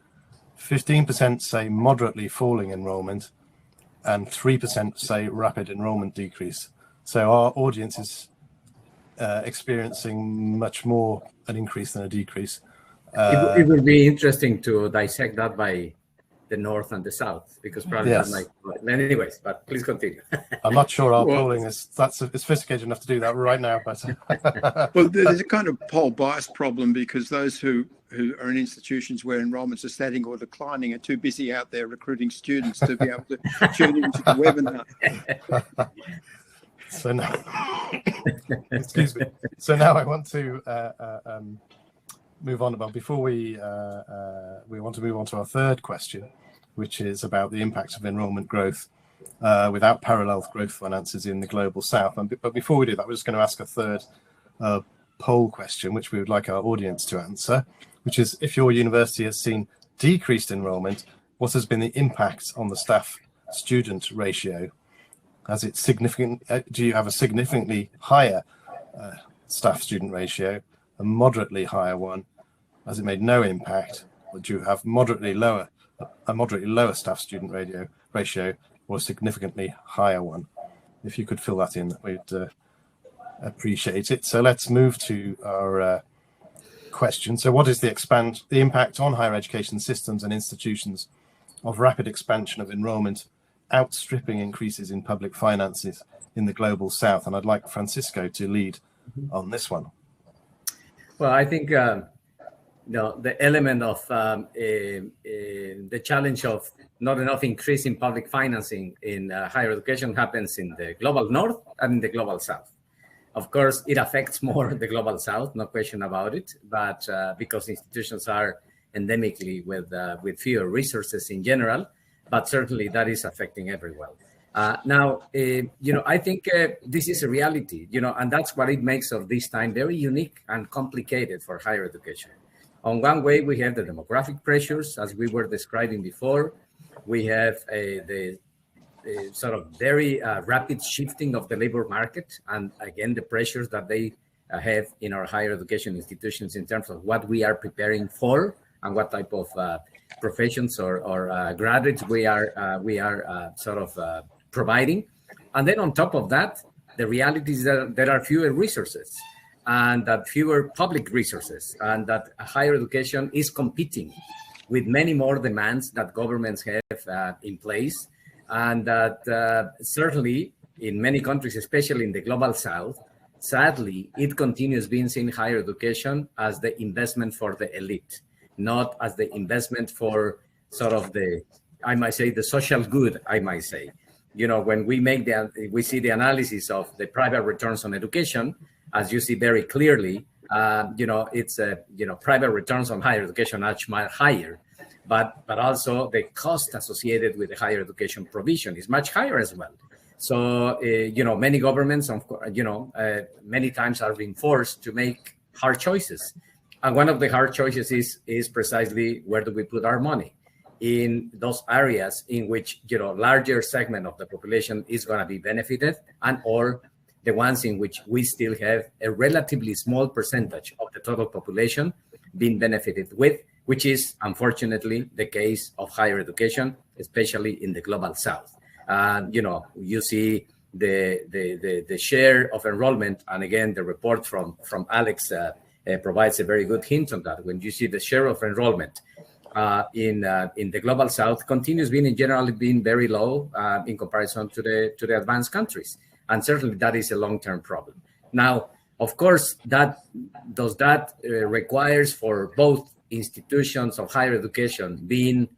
15% say moderately falling enrolment, and 3% say rapid enrolment decrease. So our audience is experiencing much more an increase than a decrease. It would be interesting to dissect that by the North and the South, because probably that might. Anyways, but please continue. I'm not sure our polling is sophisticated enough to do that right now, but well, there's a kind of poll bias problem because those who are in institutions where enrolments are static or declining are too busy out there recruiting students to be able to tune into the webinar. So now, excuse me. So now I want to move on. But before we want to move on to our third question, which is about the impact of enrolment growth without parallel growth finances in the global South. But before we do that, we're just going to ask a third poll question, which we would like our audience to answer, which is: if your university has seen decreased enrolment, what has been the impact on the staff-student ratio? Has it significant? Do you have a significantly higher staff-student ratio, a moderately higher one? Has it made no impact? Or do you have a moderately lower staff-student ratio, or a significantly higher one? If you could fill that in, we'd appreciate it. So let's move to our question. So what is the impact on higher education systems and institutions of rapid expansion of enrolment outstripping increases in public finances in the global South? And I'd like Francisco to lead on this one. Well, I think the element of the challenge of not enough increase in public financing in higher education happens in the global North and in the global South. Of course, it affects more the global South, no question about it, but because institutions are endemically with fewer resources in general, but certainly that is affecting everyone. Now, I think this is a reality, and that's what it makes of this time very unique and complicated for higher education. On one way, we have the demographic pressures, as we were describing before. We have the sort of very rapid shifting of the labor market, and again, the pressures that they ahead in our higher education institutions in terms of what we are preparing for and what type of professions or graduates we are providing. And then on top of that, the reality is that there are fewer resources and that fewer public resources, and that higher education is competing with many more demands that governments have in place, and that certainly in many countries, especially in the global south, sadly, it continues being seen higher education as the investment for the elite, not as the investment for sort of the, I might say, the social good, I might say. You know, when we see the analysis of the private returns on education, as you see very clearly, it's private returns on higher education are much higher, but also the cost associated with the higher education provision is much higher as well. So many governments, many times are being forced to make hard choices, and one of the hard choices is precisely where do we put our money in those areas in which larger segment of the population is going to be benefited, and or the ones in which we still have a relatively small percentage of the total population being benefited with, which is unfortunately the case of higher education, especially in the global south. You see the share of enrollment, and again, the report from Alex provides a very good hint on that. When you see the share of enrollment in the global south continues being generally very low in comparison to the advanced countries. And certainly that is a long-term problem. Now, of course, that requires for both institutions of higher education being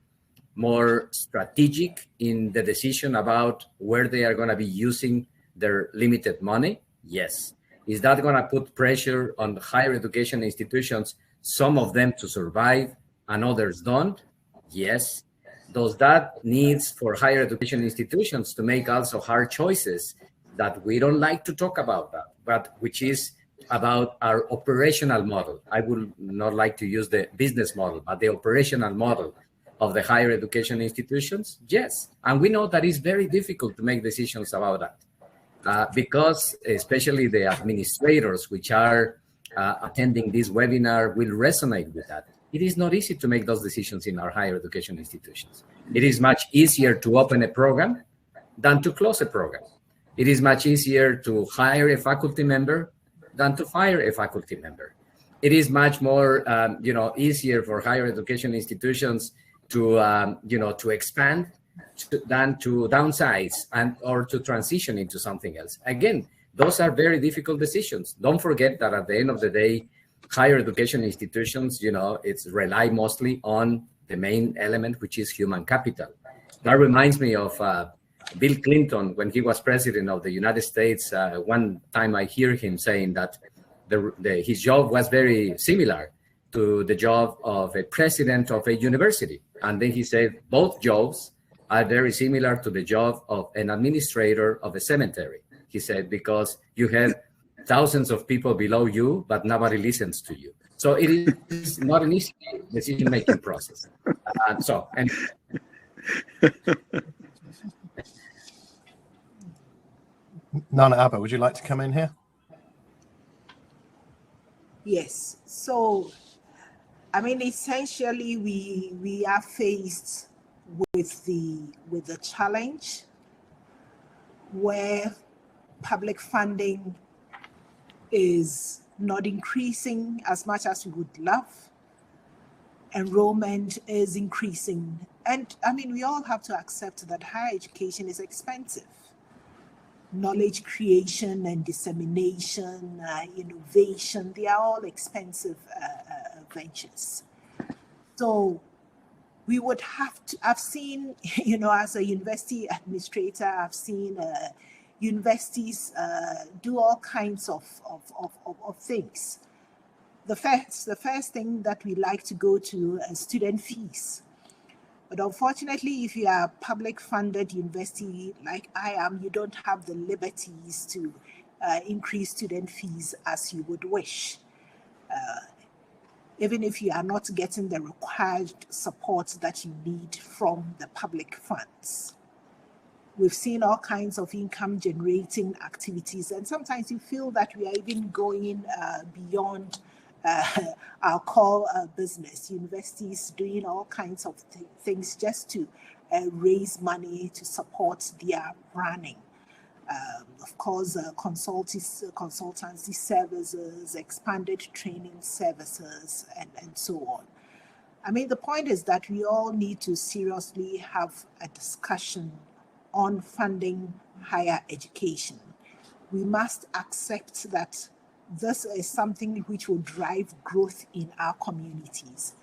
more strategic in the decision about where they are going to be using their limited money? Yes. Is that going to put pressure on higher education institutions, some of them to survive and others don't? Yes. Does that needs for higher education institutions to make also hard choices that we don't like to talk about that, but which is about our operational model? I would not like to use the business model, but the operational model of the higher education institutions? Yes. And we know that it's very difficult to make decisions about that because especially the administrators which are attending this webinar will resonate with that. It is not easy to make those decisions in our higher education institutions. It is much easier to open a program than to close a program. It is much easier to hire a faculty member than to fire a faculty member. It is much more, easier for higher education institutions to expand than to downsize or to transition into something else. Again, those are very difficult decisions. Don't forget that at the end of the day, higher education institutions, it's rely mostly on the main element, which is human capital. That reminds me of Bill Clinton when he was president of the United States. One time I hear him saying that his job was very similar to the job of a president of a university. And then he said, both jobs are very similar to the job of an administrator of a cemetery. He said, because you have thousands of people below you, but nobody listens to you. So it is not an easy decision-making process. Nana Abba, would you like to come in here? Yes. So, essentially, we are faced with the challenge where public funding is not increasing as much as we would love. Enrollment is increasing. And we all have to accept that higher education is expensive. Knowledge creation and dissemination, innovation, they are all expensive ventures. So we would have to, I've seen, as a university administrator, I've seen universities do all kinds of things. The first thing that we like to go to is student fees. But unfortunately, if you are a public funded university like I am, you don't have the liberties to increase student fees as you would wish, even if you are not getting the required support that you need from the public funds. We've seen all kinds of income generating activities, and sometimes you feel that we are even going beyond our core business. Universities doing all kinds of things just to raise money to support their running. Of course, consultancy services, expanded training services, and so on. I mean, the point is that we all need to seriously have a discussion on funding higher education. We must accept that this is something which will drive growth in our communities.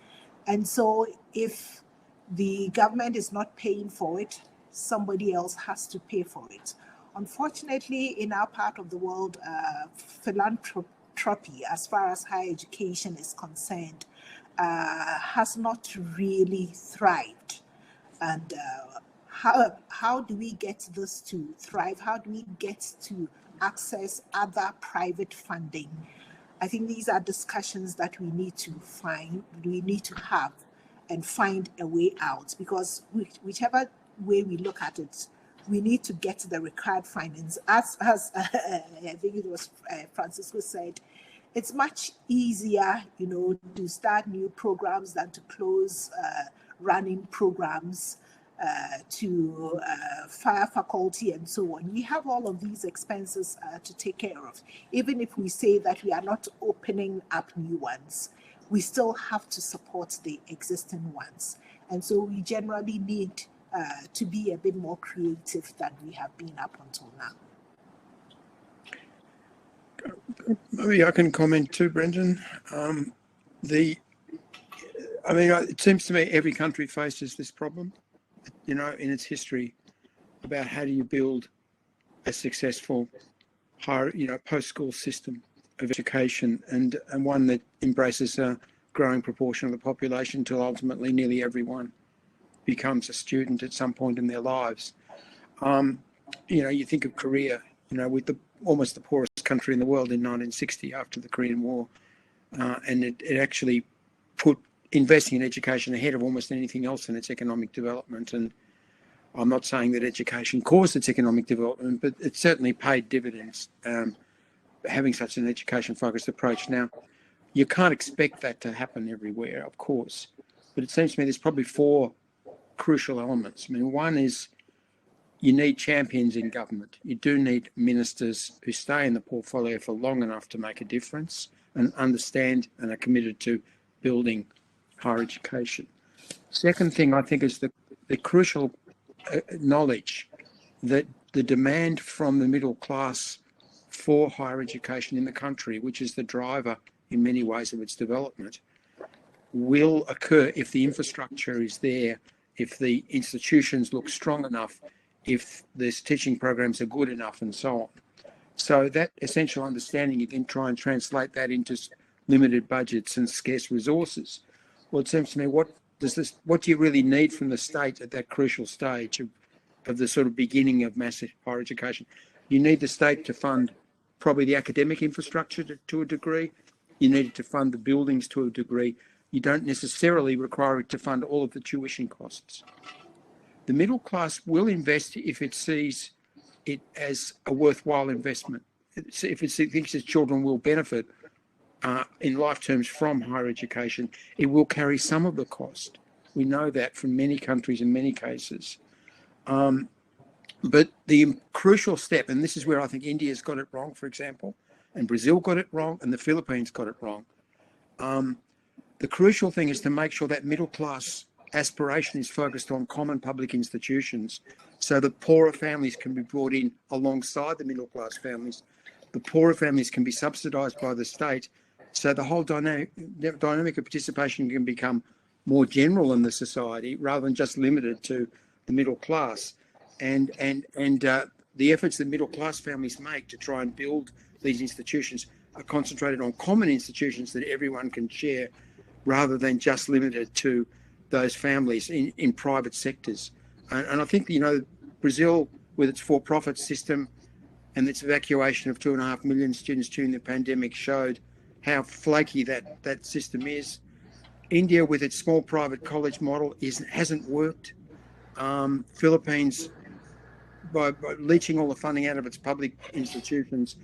And so if the government is not paying for it, somebody else has to pay for it. Unfortunately, in our part of the world, philanthropy, as far as higher education is concerned, has not really thrived. And how do we get this to thrive? How do we get to access other private funding? I think these are discussions that we need to have and find a way out, because whichever way we look at it, we need to get the required finance. As I think it was Francisco said, it's much easier, to start new programs than to close running programs, to fire faculty and so on. We have all of these expenses to take care of. Even if we say that we are not opening up new ones, we still have to support the existing ones. And so we generally need to be a bit more creative than we have been up until now. Maybe I can comment too, Brendan. It seems to me every country faces this problem, in its history, about how do you build a successful higher, post-school system of education, and one that embraces a growing proportion of the population until ultimately nearly everyone becomes a student at some point in their lives. You think of Korea, with almost the poorest country in the world in 1960 after the Korean War, and it actually put investing in education ahead of almost anything else in its economic development. And I'm not saying that education caused its economic development, but it certainly paid dividends, having such an education-focused approach. Now, you can't expect that to happen everywhere, of course, but it seems to me there's probably four crucial elements. One is you need champions in government. You do need ministers who stay in the portfolio for long enough to make a difference and understand and are committed to building higher education. Second thing, I think, is the crucial knowledge that the demand from the middle class for higher education in the country, which is the driver in many ways of its development, will occur if the infrastructure is there, if the institutions look strong enough, if the teaching programs are good enough, and so on. So that essential understanding, you then try and translate that into limited budgets and scarce resources. Well, it seems to me, what do you really need from the state at that crucial stage of the sort of beginning of massive higher education? You need the state to fund probably the academic infrastructure to a degree. You need it to fund the buildings to a degree. You don't necessarily require it to fund all of the tuition costs. The middle class will invest if it sees it as a worthwhile investment. If it thinks its children will benefit in life terms from higher education, it will carry some of the cost. We know that from many countries in many cases. But the crucial step, and this is where I think India's got it wrong, for example, and Brazil got it wrong, and the Philippines got it wrong. The crucial thing is to make sure that middle class aspiration is focused on common public institutions so that poorer families can be brought in alongside the middle class families. The poorer families can be subsidised by the state, so the whole dynamic of participation can become more general in the society rather than just limited to the middle class. And the efforts that middle class families make to try and build these institutions are concentrated on common institutions that everyone can share, rather than just limited to those families in private sectors. And I think, Brazil, with its for-profit system and its evacuation of 2.5 million students during the pandemic, showed how flaky that system is. India, with its small private college model, hasn't worked. Philippines by leeching all the funding out of its public institutions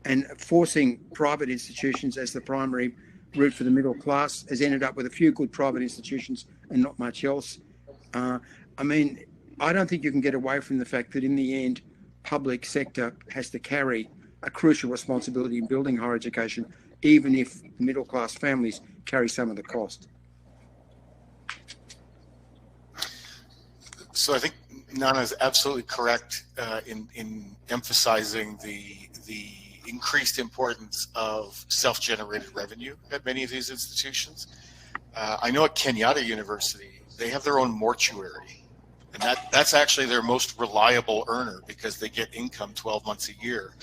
and forcing private institutions as the primary route for the middle class, has ended up with a few good private institutions and not much else. I mean, I don't think you can get away from the fact that in the end, public sector has to carry a crucial responsibility in building higher education, even if middle class families carry some of the cost. So I think Nana is absolutely correct in emphasizing the increased importance of self-generated revenue at many of these institutions. I know at Kenyatta University, they have their own mortuary, and that's actually their most reliable earner because they get income 12 months a year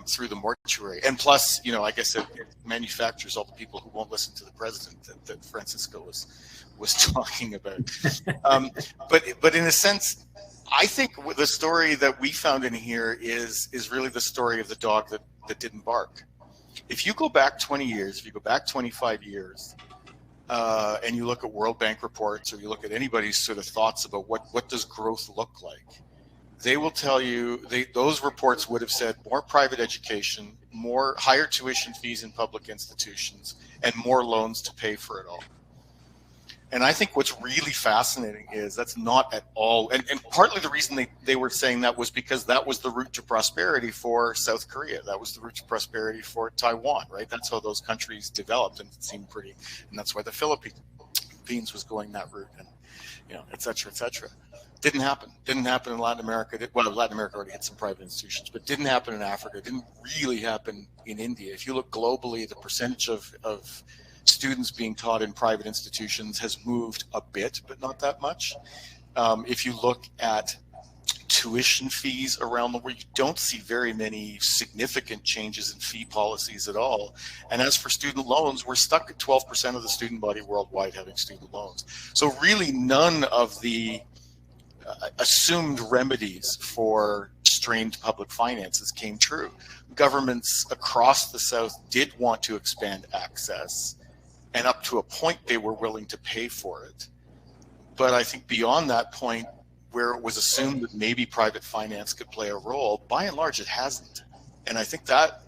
through the mortuary. And plus, you know, I guess it manufactures all the people who won't listen to the president that Francisco was talking about. But in a sense, I think the story that we found in here is really the story of the dog that didn't bark. If you go back 20 years, if you go back 25 years, and you look at World Bank reports, or you look at anybody's sort of thoughts about what does growth look like, they will tell you, those reports would have said more private education, more higher tuition fees in public institutions, and more loans to pay for it all. And I think what's really fascinating is that's not at all, and partly the reason they were saying that was because that was the route to prosperity for South Korea. That was the route to prosperity for Taiwan, right? That's how those countries developed, and it seemed pretty, and that's why the Philippines was going that route, and, you know, et cetera, et cetera. Didn't happen. Didn't happen in Latin America. Well, Latin America already had some private institutions, but didn't happen in Africa. Didn't really happen in India. If you look globally, the percentage of students being taught in private institutions has moved a bit, but not that much. If you look at tuition fees around the world, you don't see very many significant changes in fee policies at all. And as for student loans, we're stuck at 12% of the student body worldwide having student loans. So really none of the assumed remedies for strained public finances came true. Governments across the South did want to expand access, and up to a point they were willing to pay for it. But I think beyond that point, where it was assumed that maybe private finance could play a role, by and large it hasn't. And I think that,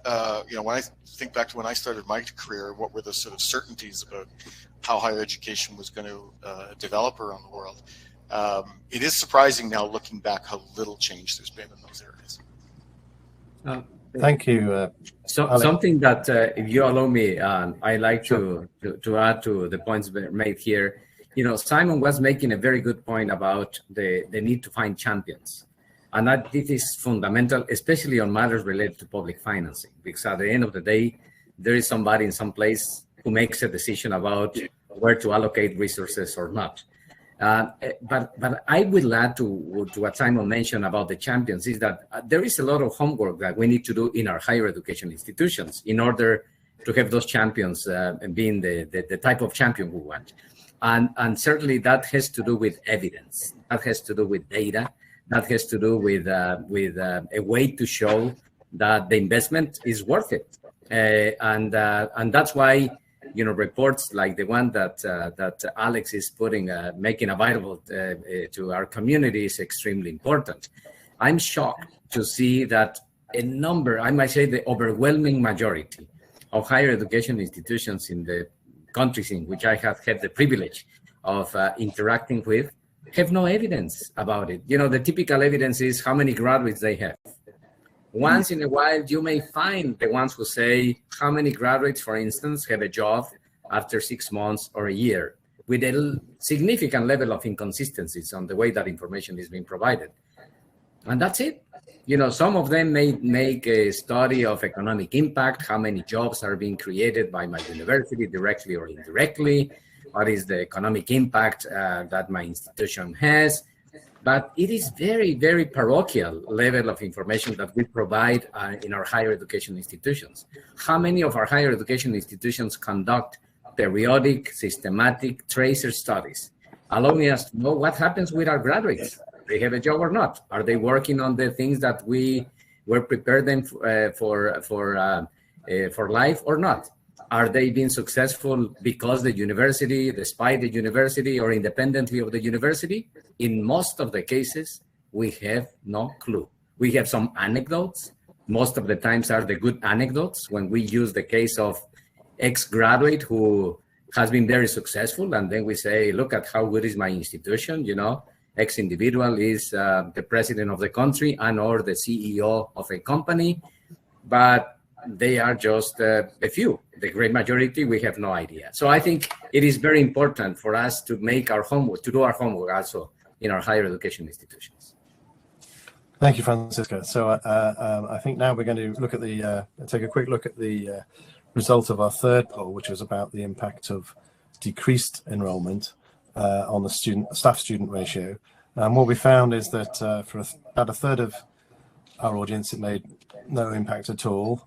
you know, when I think back to when I started my career, what were the sort of certainties about how higher education was going to develop around the world, it is surprising now looking back how little change there's been in those areas. Thank you. Something that, if you allow me, I like to add to the points made here. You know, Simon was making a very good point about the need to find champions. And that this is fundamental, especially on matters related to public financing, because at the end of the day, there is somebody in some place who makes a decision about where to allocate resources or not. But I will add to what Simon mentioned about the champions is that there is a lot of homework that we need to do in our higher education institutions in order to have those champions being the type of champion we want. And certainly that has to do with evidence. That has to do with data. That has to do with a way to show that the investment is worth it. And that's why, you know, reports like the one that Alex is making available to our community is extremely important. I'm shocked to see that a number, I might say the overwhelming majority of higher education institutions in the countries in which I have had the privilege of interacting with have no evidence about it. You know, the typical evidence is how many graduates they have. Once in a while, you may find the ones who say how many graduates, for instance, have a job after 6 months or a year, with a significant level of inconsistencies on the way that information is being provided. And that's it. You know, some of them may make a study of economic impact, how many jobs are being created by my university directly or indirectly, what is the economic impact that my institution has. But it is very, very parochial level of information that we provide in our higher education institutions. How many of our higher education institutions conduct periodic, systematic tracer studies, allowing us to know what happens with our graduates? They have a job or not? Are they working on the things that we were prepared them for life or not? Are they being successful because the university, despite the university, or independently of the university? In most of the cases, We have no clue. We have some anecdotes. Most of the times are the good anecdotes when we use the case of ex-graduate who has been very successful. And then we say, look at how good is my institution, you know, ex-individual is the president of the country and or the CEO of a company, but they are just a few. The great majority, we have no idea. So I think it is very important for us to make our homework, to do our homework also in our higher education institutions. Thank you, Francisco. So I think now we're going to look at take a quick look at the result of our third poll, which was about the impact of decreased enrollment on the staff-student ratio. And what we found is that for about a third of our audience, it made no impact at all.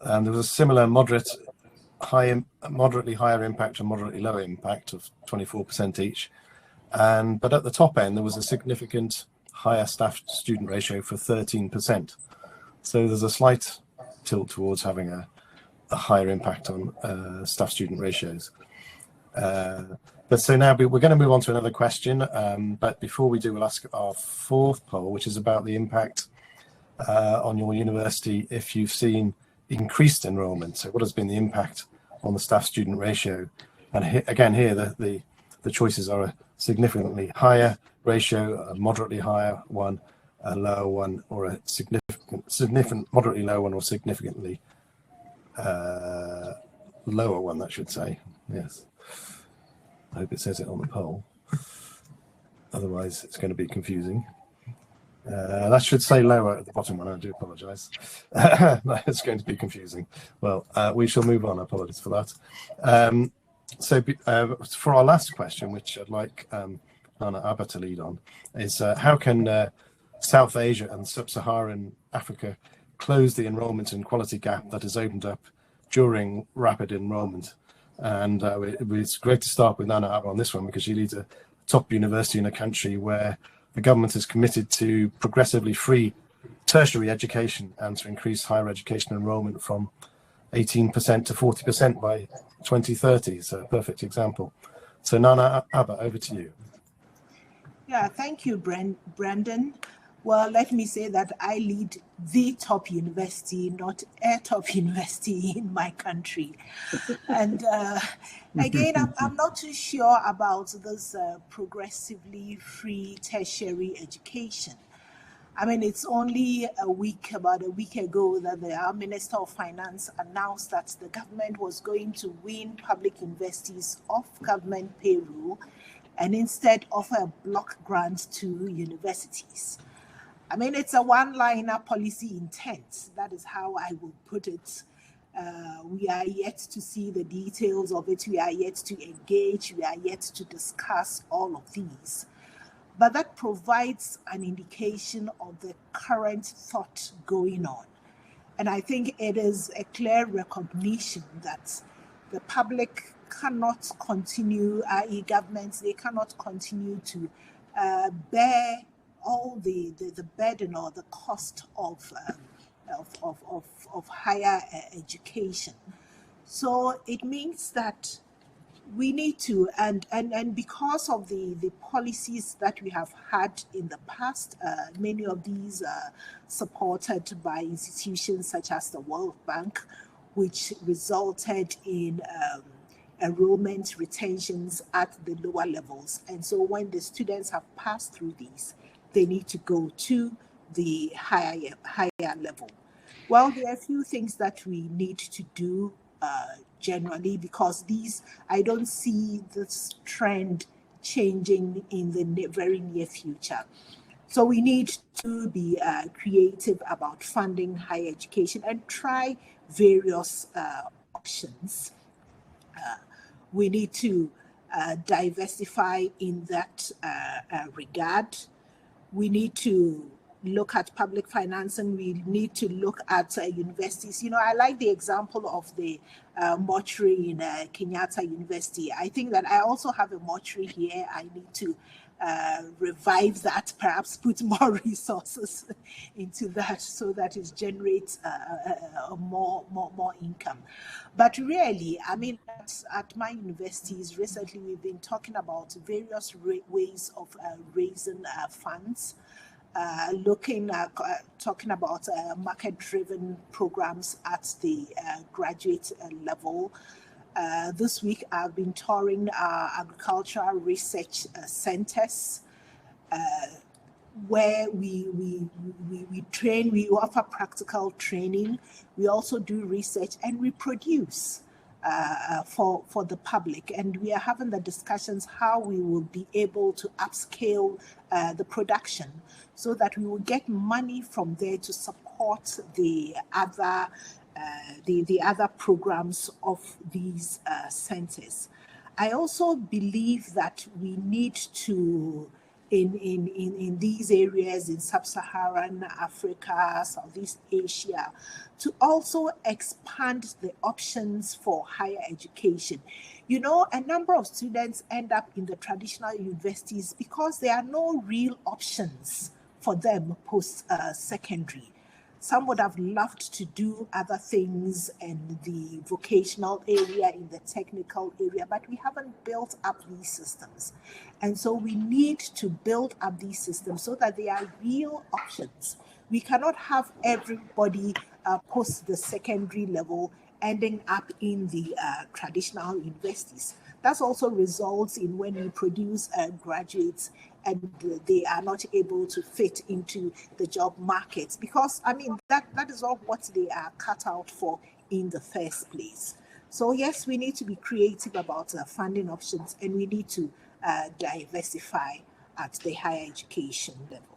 There was a similar moderately higher impact and moderately low impact of 24% each. But at the top end, there was a significant higher staff-student ratio for 13%. So there's a slight tilt towards having a higher impact on staff-student ratios. But so now we're going to move on to another question. But before we do, we'll ask our fourth poll, which is about the impact on your university if you've seen increased enrollment. So what has been the impact on the staff-student ratio? And again, here the choices are a significantly higher ratio, a moderately higher one, a lower one, or a significant moderately low one, or significantly lower one, that should say. Yes. I hope it says it on the poll. Otherwise, it's going to be confusing. That should say lower at the bottom one. I do apologise. It's going to be confusing. Well, we shall move on. Apologies for that. So for our last question, which I'd like Nana Abba to lead on, is how can South Asia and Sub-Saharan Africa close the enrolment and quality gap that has opened up during rapid enrolment? And it's great to start with Nana Abba on this one, because she leads a top university in a country where the government is committed to progressively free tertiary education and to increase higher education enrolment from 18% to 40% by 2030. So a perfect example. So Nana Abba, over to you. Yeah, thank you, Brandon. Well, let me say that I lead the top university, not a top university in my country. And again, I'm not too sure about this progressively free tertiary education. I mean, it's only about a week ago that our Minister of Finance announced that the government was going to win public universities off government payroll and instead offer a block grant to universities. I mean, it's a one-liner policy intent. That is how I will put it. We are yet to see the details of it. We are yet to engage. We are yet to discuss all of these. But that provides an indication of the current thought going on. And I think it is a clear recognition that the public cannot continue, i.e. governments, they cannot continue to bear all the burden or the cost of higher education. So it means that we need to, and because of the policies that we have had in the past, many of these are supported by institutions such as the World Bank, which resulted in enrollment retentions at the lower levels. And so when the students have passed through these, they need to go to the higher level. Well, there are a few things that we need to do generally, because I don't see this trend changing in the very near future. So we need to be creative about funding higher education and try various options. We need to diversify in that regard. We need to look at public financing. We need to look at universities. You know, I like the example of the mortuary in Kenyatta University. I think that I also have a mortuary here. I need to revive that, perhaps put more resources into that so that it generates more income. But really, I mean, at my universities recently, we've been talking about various ways of raising funds. looking at talking about market-driven programs at the graduate level. This week, I've been touring agricultural research centers where we train, we offer practical training, we also do research, and we produce for the public. And we are having the discussions how we will be able to upscale the production so that we will get money from there to support the other programs of these centers. I also believe that we need to, in these areas in sub-Saharan Africa, Southeast Asia, to also expand the options for higher education. You know, a number of students end up in the traditional universities because there are no real options for them post-secondary. Some would have loved to do other things in the vocational area, in the technical area, but we haven't built up these systems. And so we need to build up these systems so that they are real options. We cannot have everybody post the secondary level ending up in the traditional universities. That also results in when we produce graduates and they are not able to fit into the job markets, because I mean that is not what they are cut out for in the first place. So yes, we need to be creative about funding options, and we need to diversify at the higher education level.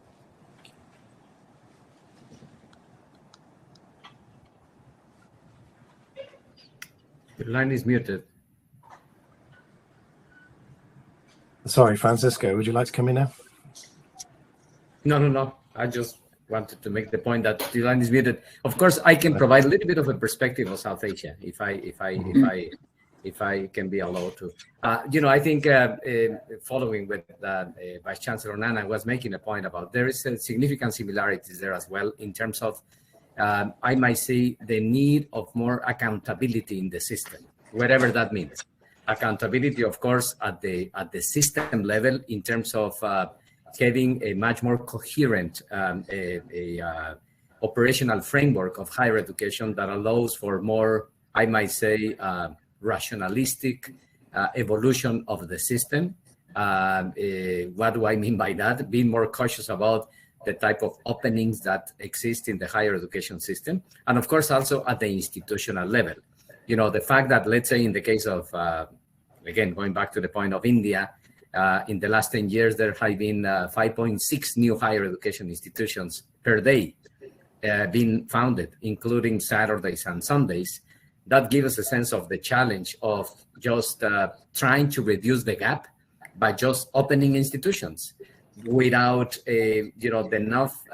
Your line is muted. Sorry, Francisco, would you like to come in now? No. I just wanted to make the point that the line is muted. Of course, I can provide a little bit of a perspective of South Asia, if I can be allowed to. I think following with Vice Chancellor Nana was making a point about there is significant similarities there as well in terms of, I might say, the need of more accountability in the system, whatever that means. Accountability, of course, at the system level in terms of having a much more coherent operational framework of higher education that allows for more, I might say, rationalistic evolution of the system. What do I mean by that? Being more cautious about the type of openings that exist in the higher education system. And of course, also at the institutional level. You know, the fact that, let's say in the case of, again, going back to the point of India, in the last 10 years, there have been 5.6 new higher education institutions per day being founded, including Saturdays and Sundays. That gives us a sense of the challenge of just trying to reduce the gap by just opening institutions without, enough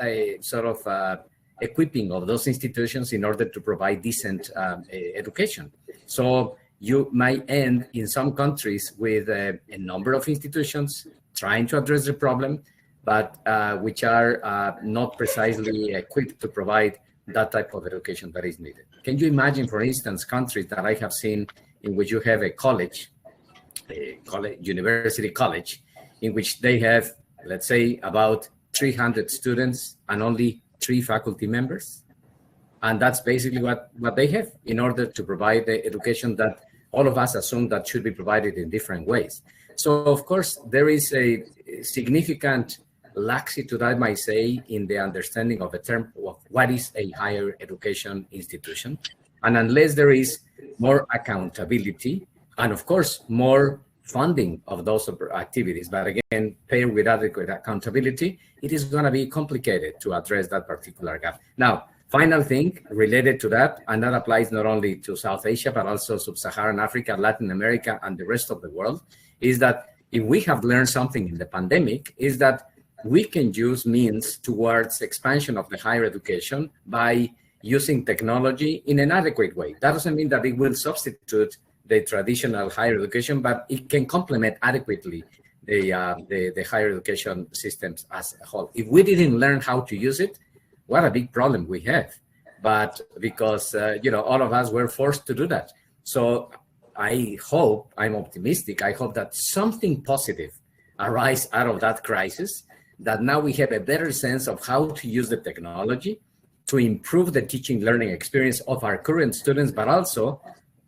equipping of those institutions in order to provide decent education. So you might end in some countries with a number of institutions trying to address the problem, but which are not precisely equipped to provide that type of education that is needed. Can you imagine, for instance, countries that I have seen in which you have a university college, in which they have, let's say, about 300 students and only 3 faculty members? And that's basically what they have in order to provide the education that all of us assume that should be provided in different ways. So, of course, there is a significant laxity, I might say, in the understanding of the term of what is a higher education institution. And unless there is more accountability and, of course, more funding of those activities, but again, paired with adequate accountability, it is going to be complicated to address that particular gap. Now, final thing related to that, and that applies not only to South Asia, but also Sub-Saharan Africa, Latin America, and the rest of the world, is that if we have learned something in the pandemic, is that we can use means towards expansion of the higher education by using technology in an adequate way. That doesn't mean that it will substitute the traditional higher education, but it can complement adequately the higher education systems as a whole. If we didn't learn how to use it, what a big problem we have. But because, all of us were forced to do that. So I'm optimistic, I hope that something positive arises out of that crisis, that now we have a better sense of how to use the technology to improve the teaching learning experience of our current students, but also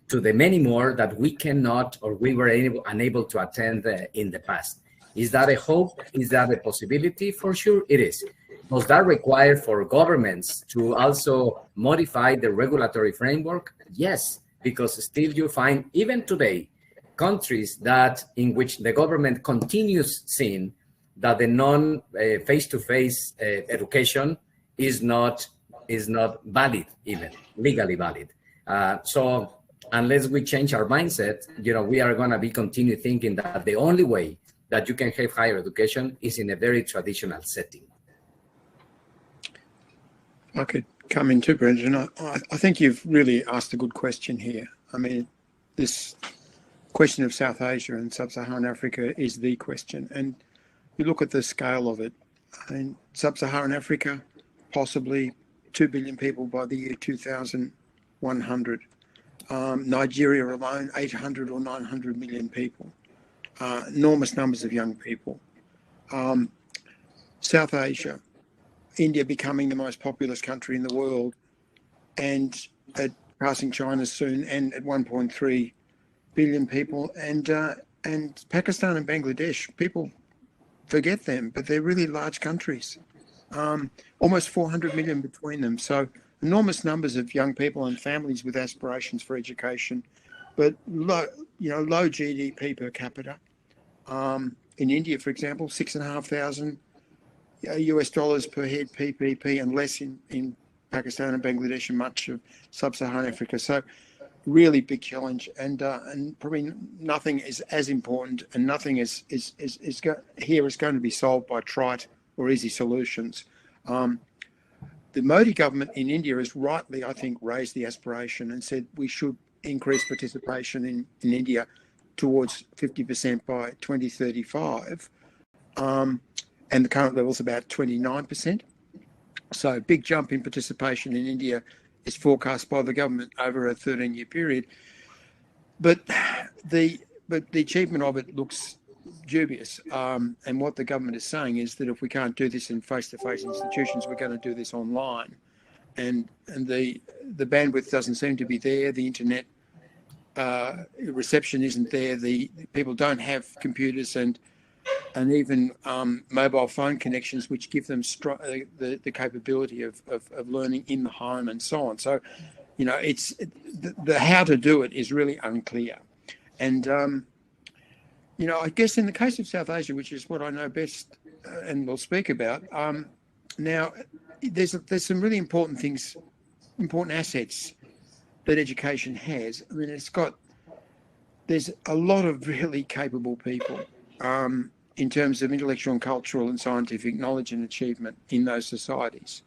to the many more that we cannot or we were unable to attend in the past. Is that a hope? Is that a possibility? For sure it is. Does that require for governments to also modify the regulatory framework? Yes, because still you find, even today, countries that in which the government continues seeing that the non-face-to-face education is not valid, even legally valid. So unless we change our mindset, we are going to be continue thinking that the only way that you can have higher education is in a very traditional setting. I could come in too, Brendan. I think you've really asked a good question here. I mean, this question of South Asia and Sub-Saharan Africa is the question. And you look at the scale of it. I mean, Sub-Saharan Africa, possibly 2 billion people by the year 2100. Nigeria alone, 800 or 900 million people. Enormous numbers of young people. South Asia, India becoming the most populous country in the world, and passing China soon, and at 1.3 billion people, and Pakistan and Bangladesh, people forget them, but they're really large countries. Almost 400 million between them. So enormous numbers of young people and families with aspirations for education, but low GDP per capita. In India, for example, $6,500 US dollars per head PPP, and less in Pakistan and Bangladesh and much of Sub-Saharan Africa. So really big challenge, and probably nothing is as important, and nothing is going to be solved by trite or easy solutions. The Modi government in India has rightly, I think, raised the aspiration and said we should increase participation in India towards 50% by 2035. And the current level is about 29%. So big jump in participation in India is forecast by the government over a 13-year period. But the achievement of it looks dubious. And what the government is saying is that if we can't do this in face-to-face institutions, we're going to do this online. And the bandwidth doesn't seem to be there. The internet reception isn't there. The people don't have computers and even mobile phone connections, which give them the capability of learning in the home and so on. So, it's the how to do it is really unclear. And, I guess in the case of South Asia, which is what I know best and will speak about, now there's some really important assets that education has. I mean, there's a lot of really capable people in terms of intellectual and cultural and scientific knowledge and achievement in those societies.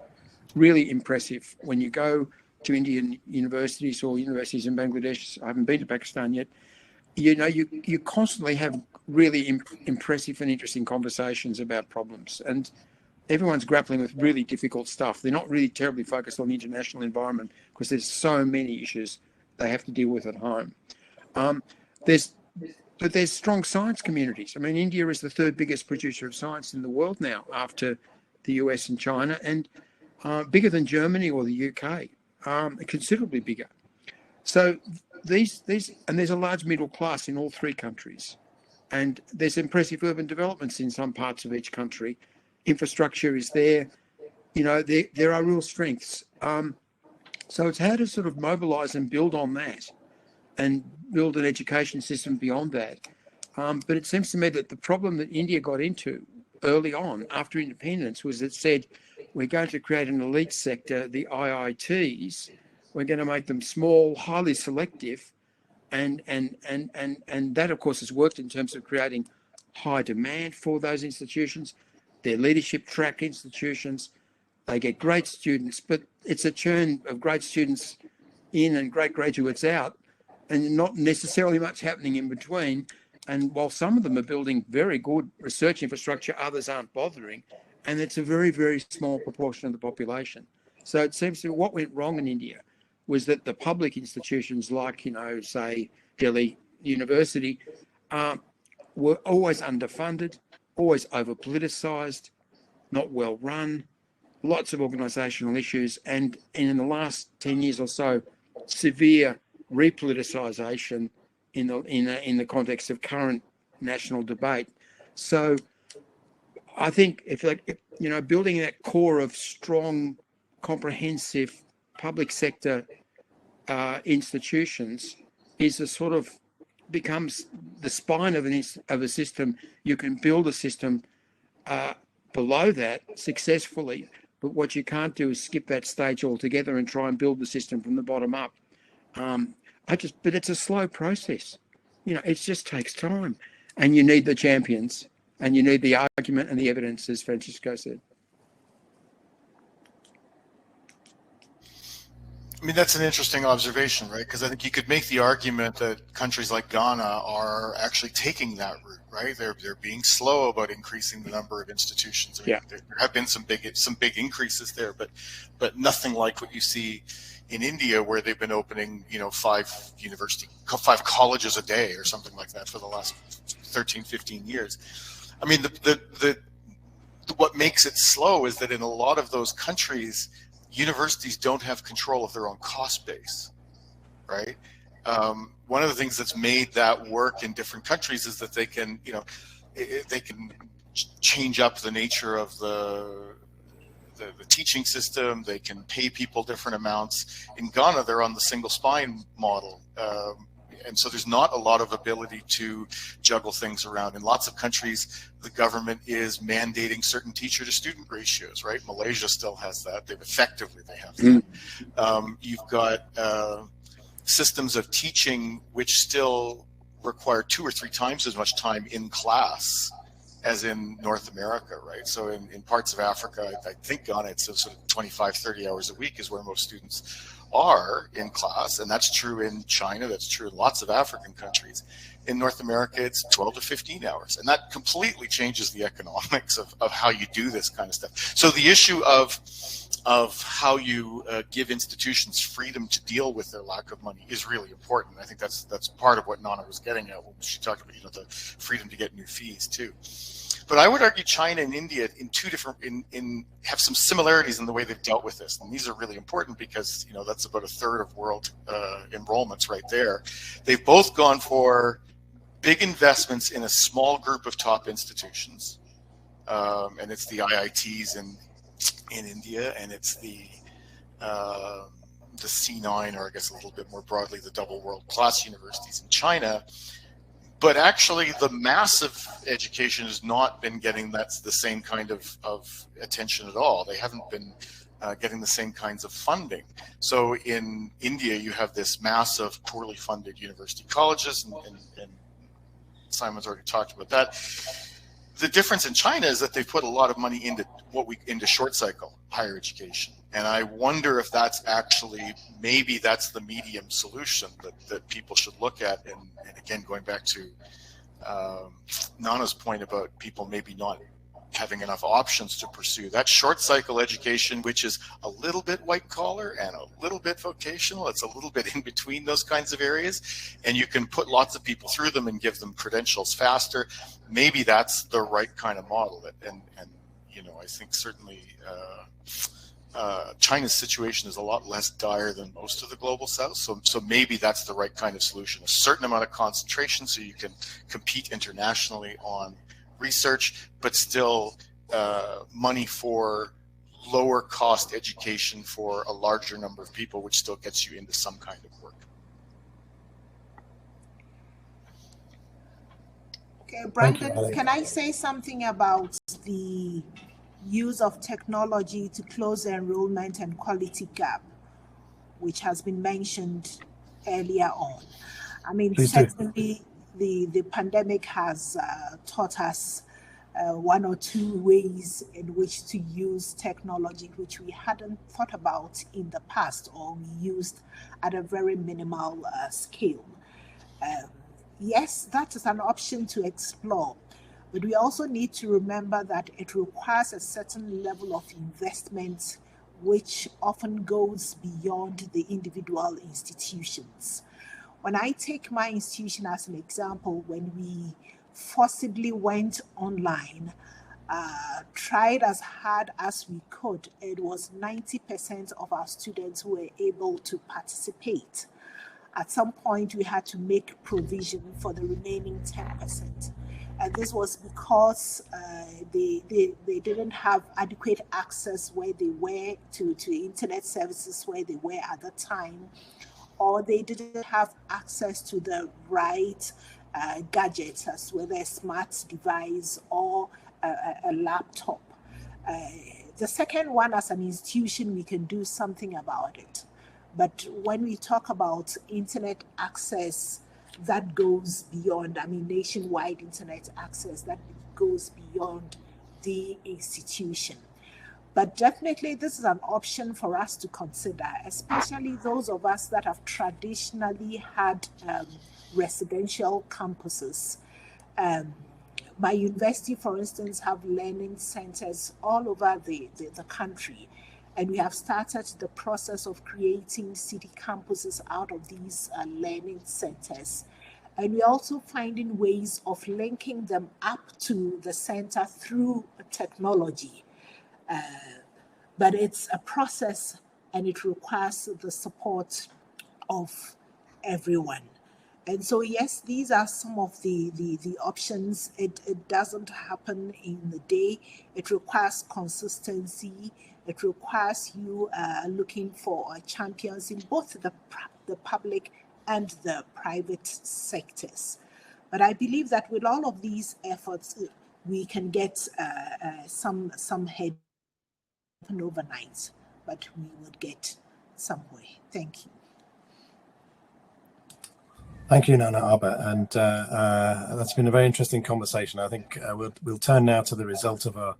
Really impressive. When you go to Indian universities or universities in Bangladesh, I haven't been to Pakistan yet, you constantly have really impressive and interesting conversations about problems. And everyone's grappling with really difficult stuff. They're not really terribly focused on the international environment because there's so many issues they have to deal with at home. But there's strong science communities. I mean, India is the third biggest producer of science in the world now, after the US and China, and bigger than Germany or the UK, considerably bigger. So and there's a large middle class in all three countries, and there's impressive urban developments in some parts of each country. Infrastructure is there. There are real strengths. So it's how to sort of mobilise and build on that, and build an education system beyond that. But it seems to me that the problem that India got into early on after independence was it said, we're going to create an elite sector, the IITs. We're going to make them small, highly selective. And that, of course, has worked in terms of creating high demand for those institutions. They're leadership track institutions. They get great students, but it's a churn of great students in and great graduates out, and not necessarily much happening in between. And while some of them are building very good research infrastructure, others aren't bothering. And it's a very, very small proportion of the population. So it seems to me what went wrong in India was that the public institutions like, say, Delhi University were always underfunded, always over-politicised, not well run, lots of organisational issues, and in the last 10 years or so, severe repoliticisation in the context of current national debate. So I think if building that core of strong, comprehensive public sector institutions is a sort of becomes the spine of a system. You can build a system below that successfully, but what you can't do is skip that stage altogether and try and build the system from the bottom up. But it's a slow process. It just takes time, and you need the champions, and you need the argument and the evidence, as Francisco said. I mean, that's an interesting observation, right? Because I think you could make the argument that countries like Ghana are actually taking that route, right? They're being slow about increasing the number of institutions. I mean, there have been some big increases there, but nothing like what you see in India, where they've been opening, 5 colleges a day or something like that for the last 13, 15 years. I mean, what makes it slow is that in a lot of those countries, universities don't have control of their own cost base, right? One of the things that's made that work in different countries is that they can change up the nature of the teaching system. They can pay people different amounts. In Ghana, they're on the single spine model. And so there's not a lot of ability to juggle things around. In lots of countries, the government is mandating certain teacher to student ratios, right? Malaysia still has that. They have that. You've got systems of teaching which still require 2 or 3 times as much time in class as in North America, right? So in parts of Africa, I think Ghana, it's sort of 25, 30 hours a week is where most students are in class, and that's true in China, that's true in lots of African countries. In North America, it's 12 to 15 hours, and that completely changes the economics of how you do this kind of stuff. So the issue of how you give institutions freedom to deal with their lack of money is really important. I think that's part of what Nana was getting at when she talked about the freedom to get new fees too. But I would argue China and India have some similarities in the way they've dealt with this, and these are really important because that's about 1/3 of world enrollments right there. They've both gone for big investments in a small group of top institutions, and it's the IITs in India, and it's the C9, or I guess a little bit more broadly, the double world-class universities in China. But actually, the massive education has not been getting the same kind of attention at all. They haven't been getting the same kinds of funding. So in India, you have this massive, poorly funded university colleges, and Simon's already talked about that. The difference in China is that they've put a lot of money into short cycle higher education. And I wonder if that's actually, maybe that's the medium solution that people should look at. And again, going back to Nana's point about people maybe not having enough options to pursue that short cycle education, which is a little bit white collar and a little bit vocational. It's a little bit in between those kinds of areas, and you can put lots of people through them and give them credentials faster. Maybe that's the right kind of model. And I think certainly China's situation is a lot less dire than most of the global south. So maybe that's the right kind of solution. A certain amount of concentration so you can compete internationally on research, but still money for lower cost education for a larger number of people, which still gets you into some kind of work. Okay, Brandon, can I say something about the use of technology to close the enrollment and quality gap, which has been mentioned earlier on? I mean, certainly the pandemic has taught us 1 or 2 ways in which to use technology, which we hadn't thought about in the past, or we used at a very minimal scale. Yes, that is an option to explore, but we also need to remember that it requires a certain level of investment, which often goes beyond the individual institutions. When I take my institution as an example, when we forcibly went online, tried as hard as we could. It was 90% of our students who were able to participate. At some point, we had to make provision for the remaining 10%. And this was because they didn't have adequate access where they were to internet services where they were at the time, or they didn't have access to the right gadgets, as whether a smart device or a laptop. The second one, as an institution, we can do something about it. But when we talk about internet access, that goes beyond, nationwide internet access, that goes beyond the institution. But definitely this is an option for us to consider, especially those of us that have traditionally had residential campuses. My university, for instance, have learning centers all over the country. And we have started the process of creating city campuses out of these learning centers. And we're also finding ways of linking them up to the center through technology. But it's a process, and it requires the support of everyone. And so, yes, these are some of the options. It doesn't happen in the day. It requires consistency. It requires you looking for champions in both the public and the private sectors. But I believe that with all of these efforts, we can get some head overnight, but we would get somewhere. Thank you. Thank you, Nana Arba, and that's been a very interesting conversation. I think we'll turn now to the result of our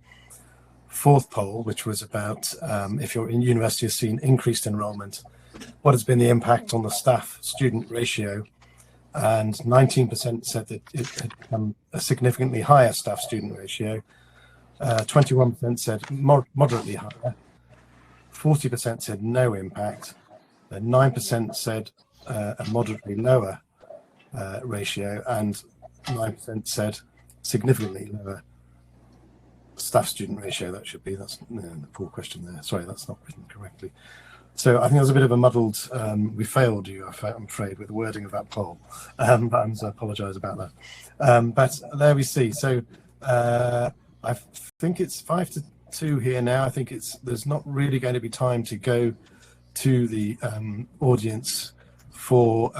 fourth poll, which was about if your university has seen increased enrolment, what has been the impact on the staff-student ratio, and 19% said that it had become a significantly higher staff-student ratio, 21% said moderately higher, 40% said no impact, and 9% said a moderately lower ratio, and 9% said significantly lower staff-student ratio. That should be, that's the poor question there. Sorry, that's not written correctly. So I think there's a bit of a muddled, we failed you, I'm afraid, with the wording of that poll. But I apologise about that. But there we see. So I think it's 5-2 here now. I think there's not really going to be time to go to the audience for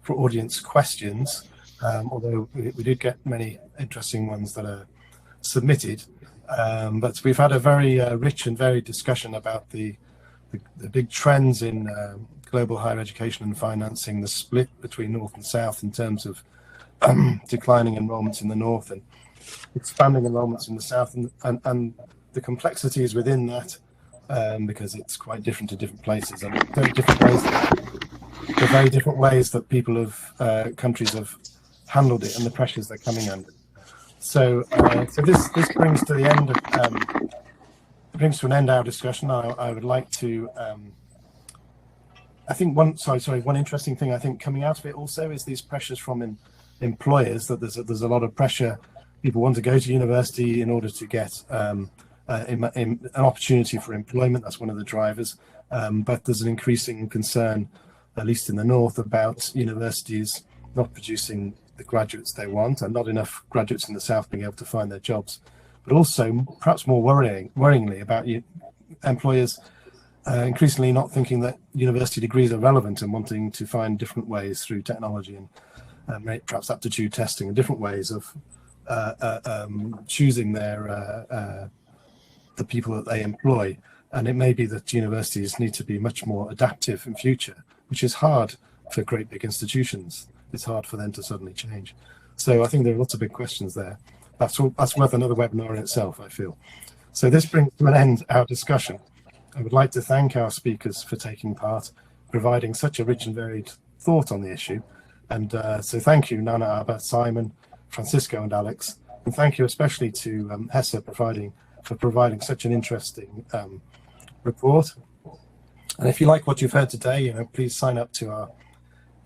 for audience questions, although we did get many interesting ones that are submitted. But we've had a very rich and varied discussion about the big trends in global higher education and financing, the split between North and South in terms of declining enrolments in the North and expanding enrolments in the South, and the complexities within that, because it's quite different to different places and very different ways that people of countries have handled it and the pressures they're coming under. So this brings to the end of brings to an end our discussion. I would like to I think one interesting thing I think coming out of it also is these pressures from employers, that there's a lot of pressure. People want to go to university in order to get an opportunity for employment. That's one of the drivers. But there's an increasing concern, at least in the North, about universities not producing the graduates they want, and not enough graduates in the South being able to find their jobs. But also, perhaps more worryingly, about employers increasingly not thinking that university degrees are relevant and wanting to find different ways through technology and perhaps aptitude testing and different ways of choosing the people that they employ. And it may be that universities need to be much more adaptive in future, which is hard for great big institutions. It's hard for them to suddenly change. So I think there are lots of big questions there. That's worth another webinar in itself, I feel. So this brings to an end our discussion. I would like to thank our speakers for taking part, providing such a rich and varied thought on the issue. And so thank you, Nana Arba, Simon, Francisco and Alex. And thank you especially to HESSA for providing such an interesting report. And if you like what you've heard today, please sign up to our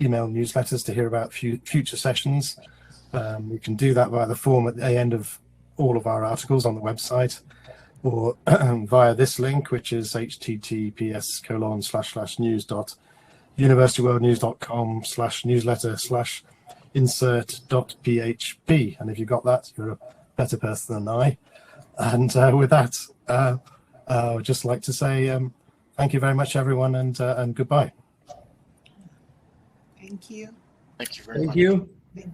email newsletters to hear about future sessions. You can do that via the form at the end of all of our articles on the website, or via this link, which is https://news.universitywworldnews.com/newsletter/insert.php. And if you got that, you're a better person than I. And with that, I would just like to say thank you very much, everyone, and goodbye. Thank you. Thank you very much. Thank you. Thank you.